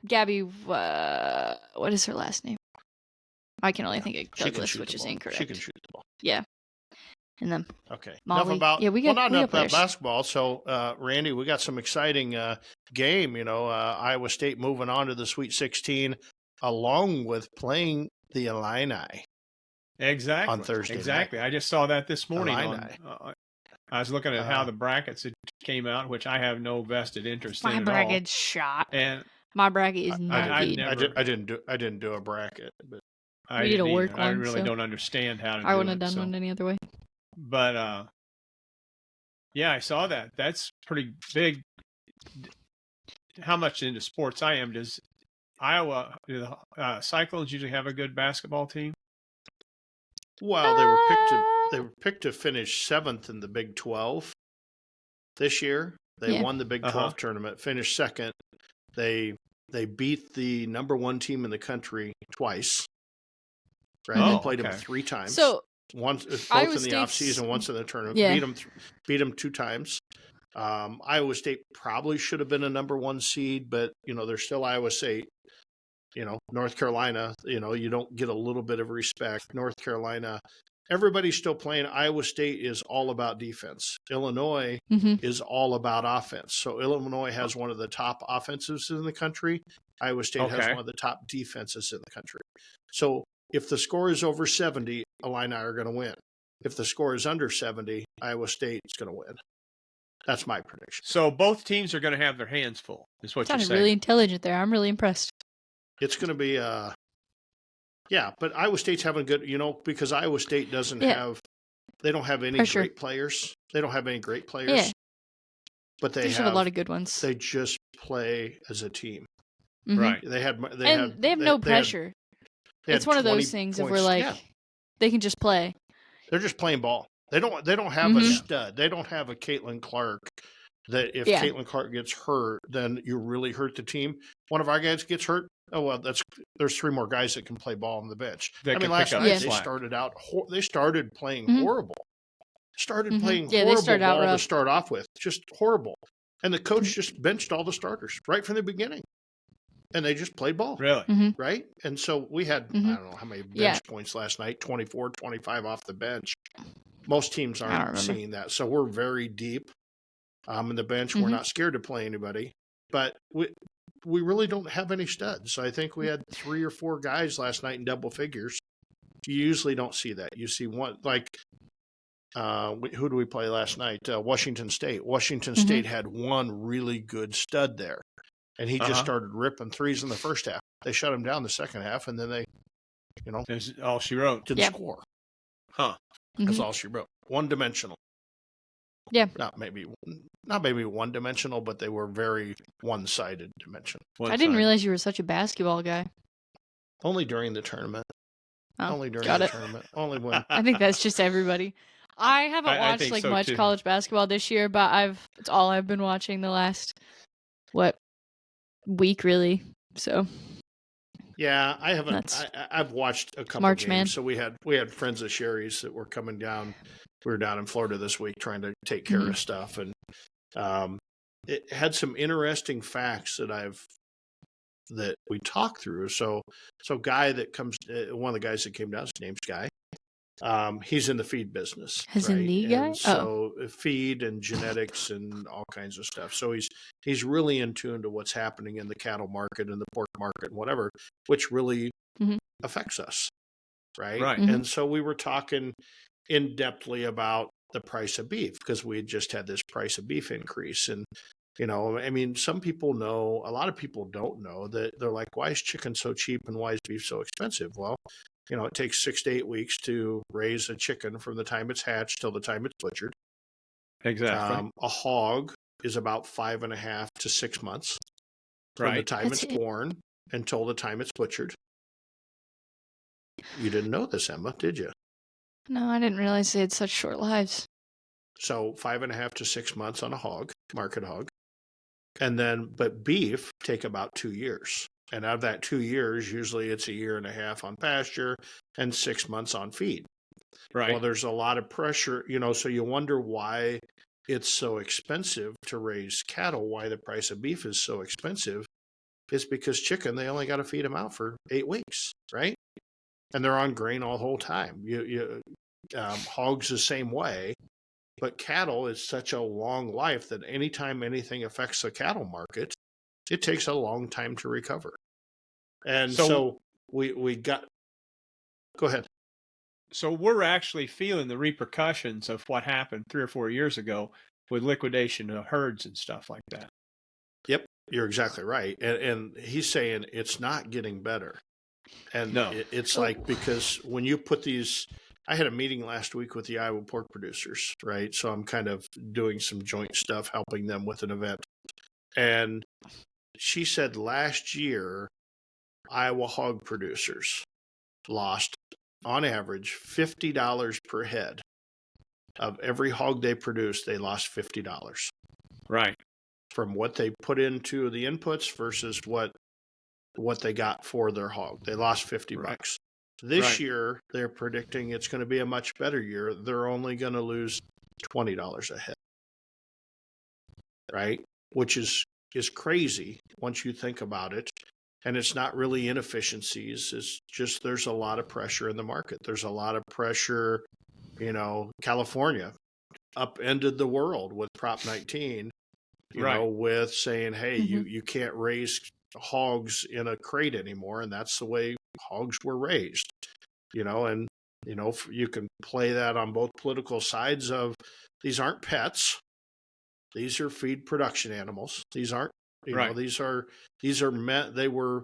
Gabby. What is her last name? I can only think of Douglas, which is incorrect. She can shoot the ball. Yeah. And then okay. Molly. Enough about we got enough about basketball. So Randy, we got some exciting game. Iowa State moving on to the Sweet 16, along with playing the Illini. Exactly. On Thursday. Exactly. Night. I just saw that this morning. I was looking at how the brackets came out, which I have no vested interest in at all. My bracket's shot. And my bracket is not. I didn't do a bracket, but we did a work one. I really don't understand how to do it. I wouldn't have done one any other way. But I saw that. That's pretty big. How much into sports I am? Does Iowa, do the Cyclones usually have a good basketball team? Well, they were picked to finish 7th in the Big 12 this year. They won the Big 12 tournament, finished 2nd. They beat the number 1 team in the country twice. Right, they played them 3 times. So both in the offseason, once in the tournament. Beat them 2 times. Iowa State probably should have been a number 1 seed, but they're still Iowa State. North Carolina, you don't get a little bit of respect. North Carolina, everybody's still playing. Iowa State is all about defense. Illinois is all about offense. So Illinois has one of the top offenses in the country. Iowa State has one of the top defenses in the country. So if the score is over 70, Illini are going to win. If the score is under 70, Iowa State is going to win. That's my prediction. So both teams are going to have their hands full, is what you're saying. Really intelligent there. I'm really impressed. It's going to be, but Iowa State's having good, because Iowa State doesn't have, they don't have any great players. They don't have any great players. Yeah. But they have a lot of good ones. They just play as a team. Right. They have no pressure. It's one of those things of where they can just play. They're just playing ball. They don't have a stud. They don't have a Caitlin Clark that if Caitlin Clark gets hurt, then you really hurt the team. One of our guys gets hurt. Oh well, there's 3 more guys that can play ball on the bench. Last night they started playing horrible. Started playing horrible ball to start off with, just horrible. And the coach just benched all the starters right from the beginning. And they just played ball. Really? Right? And so we had, I don't know how many bench points last night, 24, 25 off the bench. Most teams aren't seeing that. So we're very deep in the bench. We're not scared to play anybody. But we really don't have any studs. So I think we had 3 or 4 guys last night in double figures. You usually don't see that. You see one, like, who do we play last night? Washington State. Washington State had one really good stud there. And he just started ripping threes in the first half. They shut him down the second half, and then That's all she wrote. Didn't score. Huh. That's all she wrote. One-dimensional. Yeah. Not maybe one-dimensional, but they were very one-sided dimension. I didn't realize you were such a basketball guy. Only during the tournament. Only during the tournament. Only when. I think that's just everybody. I haven't watched much college basketball this year, but it's all I've been watching the last week really. So yeah, I haven't. I've watched a couple March games. Man. So we had friends of Sherry's that were coming down. We were down in Florida this week trying to take care of stuff, and it had some interesting facts that we talked through. So guy that comes, one of the guys that came down, his name's Guy. He's in the feed business. As in the guy? So feed and genetics and all kinds of stuff. So he's really in tune to what's happening in the cattle market and the pork market and whatever, which really affects us. Right. And so we were talking in-depthly about the price of beef because we had just had this price of beef increase. And, I mean, some people know, a lot of people don't know that they're like, why is chicken so cheap and why is beef so expensive? Well, it takes 6 to 8 weeks to raise a chicken from the time it's hatched till the time it's butchered. Exactly. A hog is about 5.5 to 6 months from the time it's born until the time it's butchered. You didn't know this, Emma, did you? No, I didn't realize they had such short lives. So 5.5 to 6 months on a hog, market hog. And then, but beef take about 2 years. And out of that 2 years, usually it's 1.5 years on pasture and 6 months on feed. Right. Well, there's a lot of pressure, so you wonder why it's so expensive to raise cattle, why the price of beef is so expensive. It's because chicken, they only got to feed them out for 8 weeks, right? And they're on grain all the whole time. Hogs the same way. But cattle is such a long life that anytime anything affects the cattle market, it takes a long time to recover. And so we got, go ahead. So we're actually feeling the repercussions of what happened 3 or 4 years ago with liquidation of herds and stuff like that. Yep, you're exactly right. And he's saying it's not getting better. And no. It's like, because when you put these, I had a meeting last week with the Iowa pork producers, right? So I'm kind of doing some joint stuff, helping them with an event. And she said last year, Iowa hog producers lost, on average, $50 per head. Of every hog they produced, they lost $50. Right. From what they put into the inputs versus what they got for their hog. They lost $50. This year, they're predicting it's going to be a much better year. They're only going to lose $20 a head. Right? Which is crazy once you think about it. And it's not really inefficiencies. It's just there's a lot of pressure in the market. There's a lot of pressure, California upended the world with Prop 19, with saying, hey, you can't raise hogs in a crate anymore. And that's the way hogs were raised, and, you can play that on both political sides of these aren't pets. These are feed production animals. These aren't, these are meant, they were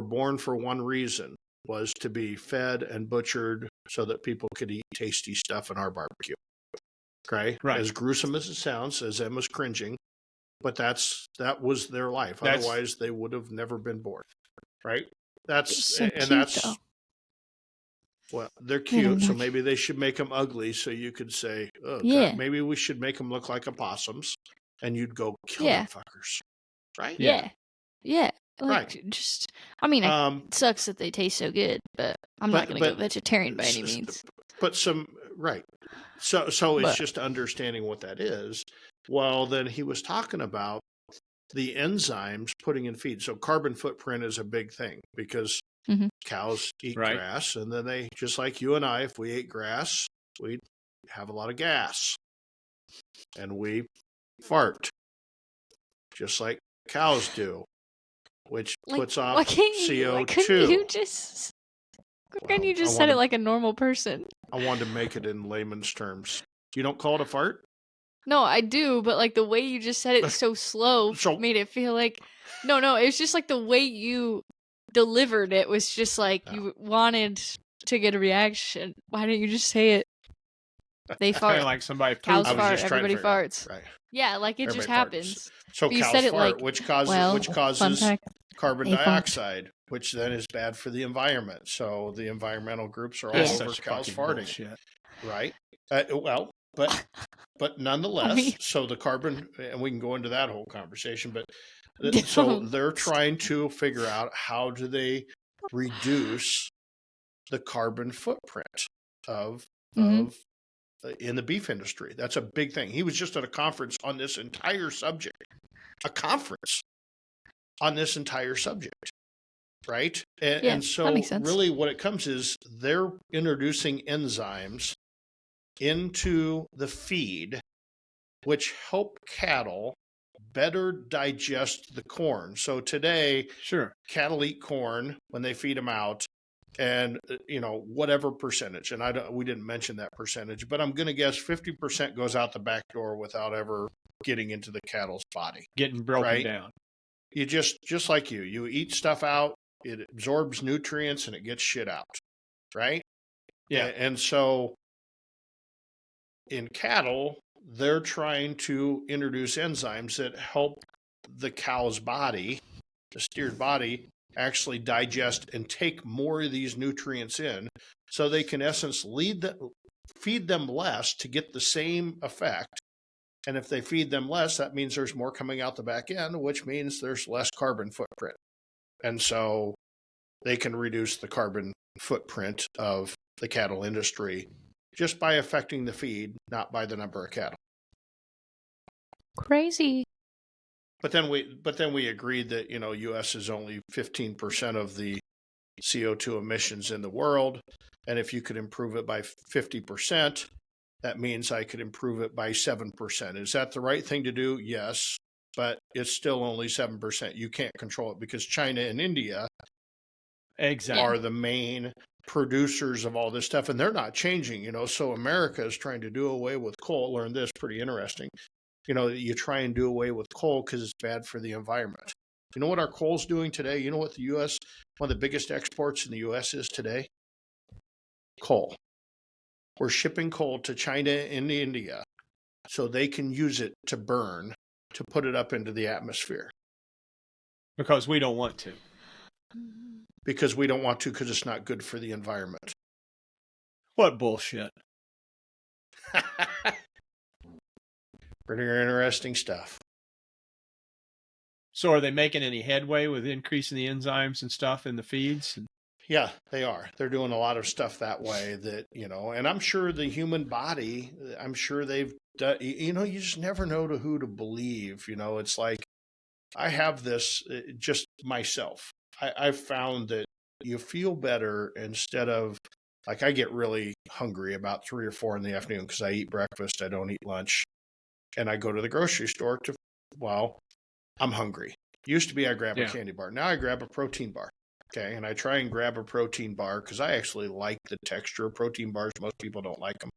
born for one reason, was to be fed and butchered so that people could eat tasty stuff in our barbecue. Okay. Right. As gruesome as it sounds, as Emma's cringing, but that was their life. Otherwise they would have never been born. Right. That's though. Well, they're cute, so maybe they should make them ugly so you could say, oh, God, maybe we should make them look like opossums, and you'd go, kill them fuckers. Right? Yeah. Just, I mean, it sucks that they taste so good, but I'm not going to go vegetarian by any means. But So it's just understanding what that is. Well, then he was talking about the enzymes putting in feed. So carbon footprint is a big thing because cows eat grass, and then they, just like you and I, if we ate grass, we'd have a lot of gas, and we fart, just like cows do, which puts off CO2. Can you just said it like a normal person? I wanted to make it in layman's terms. You don't call it a fart? No, I do, but like the way you just said it so slow made it feel like no, it's just like the way you delivered it was just like you wanted to get a reaction. Why didn't you just say it? They fart. Kind of like somebody Cows pooped. fart. Everybody farts. Right. Yeah, like it Everybody just farts. happens. So But you cows said it fart, like, which causes well, fun fact, carbon they fart. dioxide, which then is bad for the environment. So the environmental groups are all That's over such cows fucking farting, bullshit. right? Well, but nonetheless, I mean- so the carbon, and we can go into that whole conversation, but so they're trying to figure out how do they reduce the carbon footprint of in the beef industry. That's a big thing. He was just at a conference on this entire subject. A conference on this entire subject, right? And so that makes sense. really what it comes is they're introducing enzymes into the feed which help cattle better digest the corn. So today, Sure, cattle eat corn when they feed them out, and whatever percentage. And we didn't mention that percentage, but I'm going to guess 50% goes out the back door without ever getting into the cattle's body. getting broken right? down. You just like you eat stuff out, it absorbs nutrients and it gets shit out, right? Yeah. And so in cattle, they're trying to introduce enzymes that help the cow's body, the steered body, actually digest and take more of these nutrients in, so they can, in essence, feed them less to get the same effect. And if they feed them less, that means there's more coming out the back end, which means there's less carbon footprint. And so they can reduce the carbon footprint of the cattle industry just by affecting the feed, not by the number of cattle. Crazy. But then we agreed that, U.S. is only 15% of the CO2 emissions in the world. And if you could improve it by 50%, that means I could improve it by 7%. Is that the right thing to do? Yes, but it's still only 7%. You can't control it because China and India are the main producers of all this stuff, and they're not changing, So America is trying to do away with coal. Learned this, pretty interesting. You try and do away with coal because it's bad for the environment. You know what our coal's doing today? You know what the U.S., one of the biggest exports in the U.S. is today? Coal. We're shipping coal to China and India so they can use it to burn, to put it up into the atmosphere. Because we don't want to. Because we don't want to, because it's not good for the environment. What bullshit. Pretty interesting stuff. So are they making any headway with increasing the enzymes and stuff in the feeds? Yeah, they are. They're doing a lot of stuff that way that, and I'm sure the human body, I'm sure they've done, you just never know who to believe. It's like, I have this just myself. I've found that you feel better instead of, like, I get really hungry about 3 or 4 in the afternoon because I eat breakfast, I don't eat lunch. And I go to the grocery store I'm hungry. Used to be I grab a candy bar. Now I grab a protein bar. Okay. And I try and grab a protein bar because I actually like the texture of protein bars. Most people don't like them.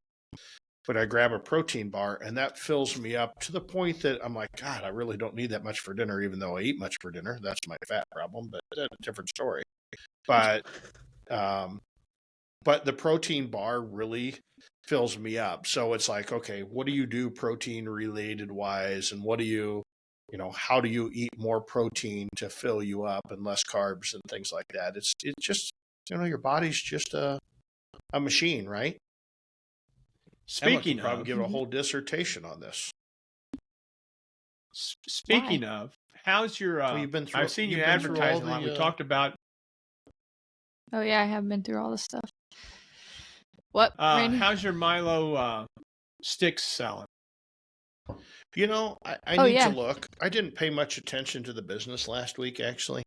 But I grab a protein bar and that fills me up to the point that I'm like, God, I really don't need that much for dinner, even though I eat much for dinner. That's my fat problem, but that's a different story. But the protein bar really fills me up. So it's like, okay, what do you do protein related wise? And what do you, how do you eat more protein to fill you up and less carbs and things like that? It's just, your body's just a machine, right? Speaking of, probably give a whole dissertation on this. Speaking of, how's your, you've been through, I've seen you advertising a lot. We talked about. Oh yeah, I have been through all this stuff. What, Randy? How's your Milo sticks selling? I need to look. I didn't pay much attention to the business last week, actually.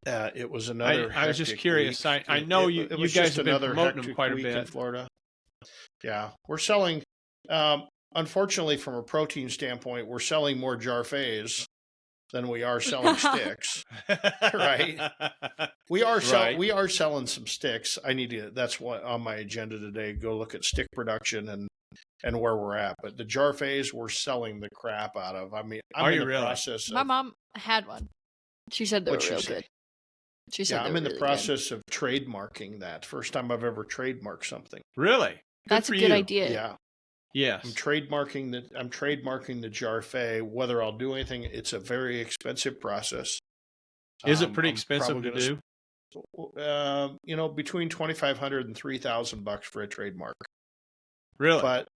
It was another. I was just curious. I know you guys have been promoting them quite a bit in Florida. Yeah, we're selling. Unfortunately, from a protein standpoint, we're selling more Jarfays than we are selling sticks. Right? We are selling some sticks. That's what on my agenda today. Go look at stick production and where we're at. But the Jarfays we're selling the crap out of. I mean, I'm in the process. My mom had one. She said they were real good. She said I'm in the really process of trademarking that. First time I've ever trademarked something. Really? That's a good idea. Yeah. Yes. I'm trademarking the Jarfeh. Whether I'll do anything, it's a very expensive process. Is it pretty expensive to do? Between $2,500 and $3,000 for a trademark. Really? But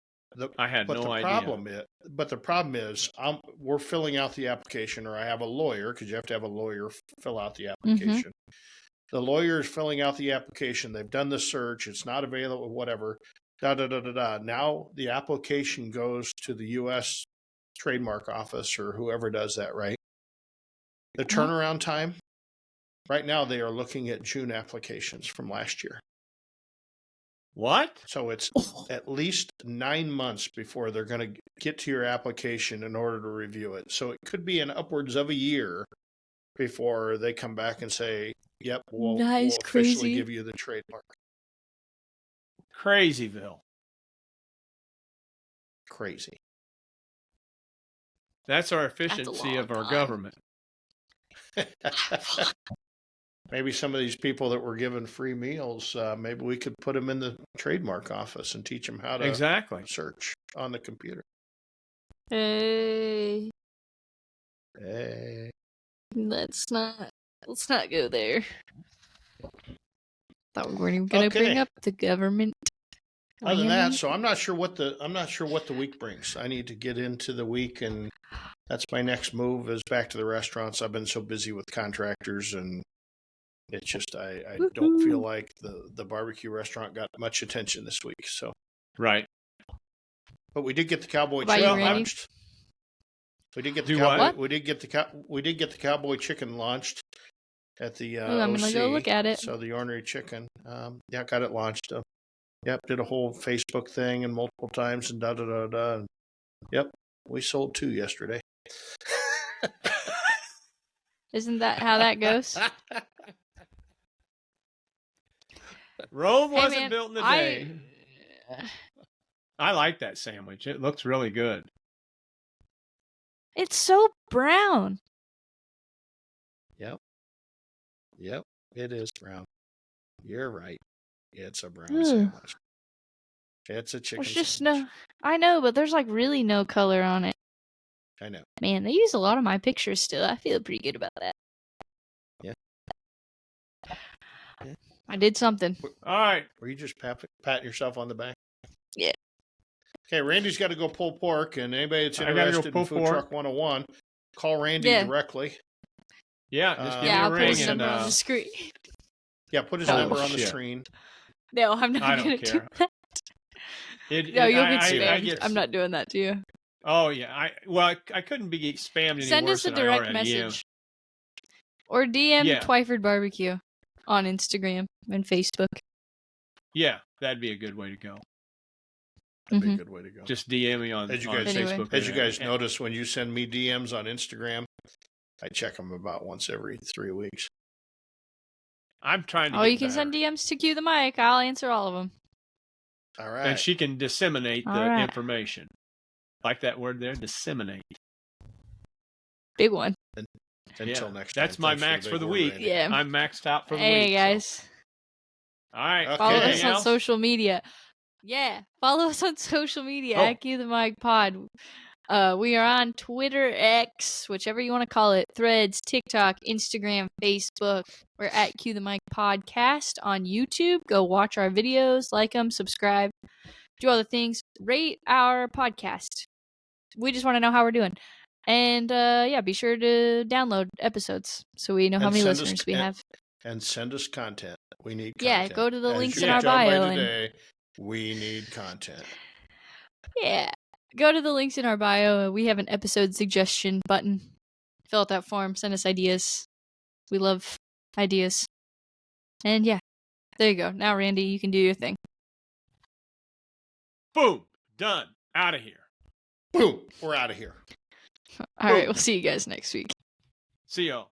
I had no idea. The problem is, we're filling out the application, or I have a lawyer, because you have to have a lawyer fill out the application. The lawyer is filling out the application. They've done the search. It's not available, whatever. Now the application goes to the U.S. Trademark Office or whoever does that, right? The turnaround time, right now they are looking at June applications from last year. What? So it's at least 9 months before they're going to get to your application in order to review it. So it could be an upwards of a year before they come back and say, yep, we'll officially give you the trademark. Crazyville. Crazy. That's our efficiency of our government. Maybe some of these people that were given free meals, maybe we could put them in the trademark office and teach them how to search on the computer. Hey. Let's not go there. Thought we weren't even going to bring up the government. Other than that, so I'm not sure what the week brings. I need to get into the week, and that's my next move is back to the restaurants. I've been so busy with contractors, and it's just I don't feel like the barbecue restaurant got much attention this week. So right, but we did get the cowboy chicken launched. We did get the cowboy. We did get the cowboy chicken launched at the. I'm gonna go look at it. So the ornery chicken, got it launched. Did a whole Facebook thing and multiple times and And, we sold 2 yesterday. Isn't that how that goes? Rome wasn't built in a day. I like that sandwich. It looks really good. It's so brown. Yep, it is brown. You're right. It's a brown sandwich. It's a chicken sandwich. I know, but there's like really no color on it. I know. Man, they use a lot of my pictures still. I feel pretty good about that. Yeah. I did something. All right. Were you just patting yourself on the back? Yeah. Okay, Randy's got to go pull pork, and anybody that's interested in Food Truck 101, call Randy directly. Yeah, just give me a ring. I'll put his number on the screen. Yeah, put his number on the screen. No, I'm not going to do that. You'll get spammed. I'm not doing that to you. Oh, yeah. I couldn't be spammed any Send us a direct message. Or DM Twyford Barbecue on Instagram and Facebook. Yeah, that'd be a good way to go. That'd be a good way to go. Just DM me on Facebook. As you guys notice, when you send me DMs on Instagram, I check them about once every 3 weeks. I'm trying to. You can send DMs to Cue the Mic. I'll answer all of them. All right. And she can disseminate the information. Like that word there, disseminate. Big one. Until next time. That's my max for the week. Randy. Yeah. I'm maxed out for the week. Hey, guys. So. All right. Okay. Follow us on social media. Yeah. Follow us on social media at Cue the Mic Pod. We are on Twitter, X, whichever you want to call it, Threads, TikTok, Instagram, Facebook. We're at Cue the Mic Podcast on YouTube. Go watch our videos, like them, subscribe, do all the things. Rate our podcast. We just want to know how we're doing. And be sure to download episodes so we know how many listeners we have. And send us content. We need content. Yeah, go to the links in our bio. Today, we need content. Yeah. Go to the links in our bio. We have an episode suggestion button. Fill out that form. Send us ideas. We love ideas. And there you go. Now, Randy, you can do your thing. Boom. Done. Out of here. Boom. We're out of here. All right. We'll see you guys next week. See y'all.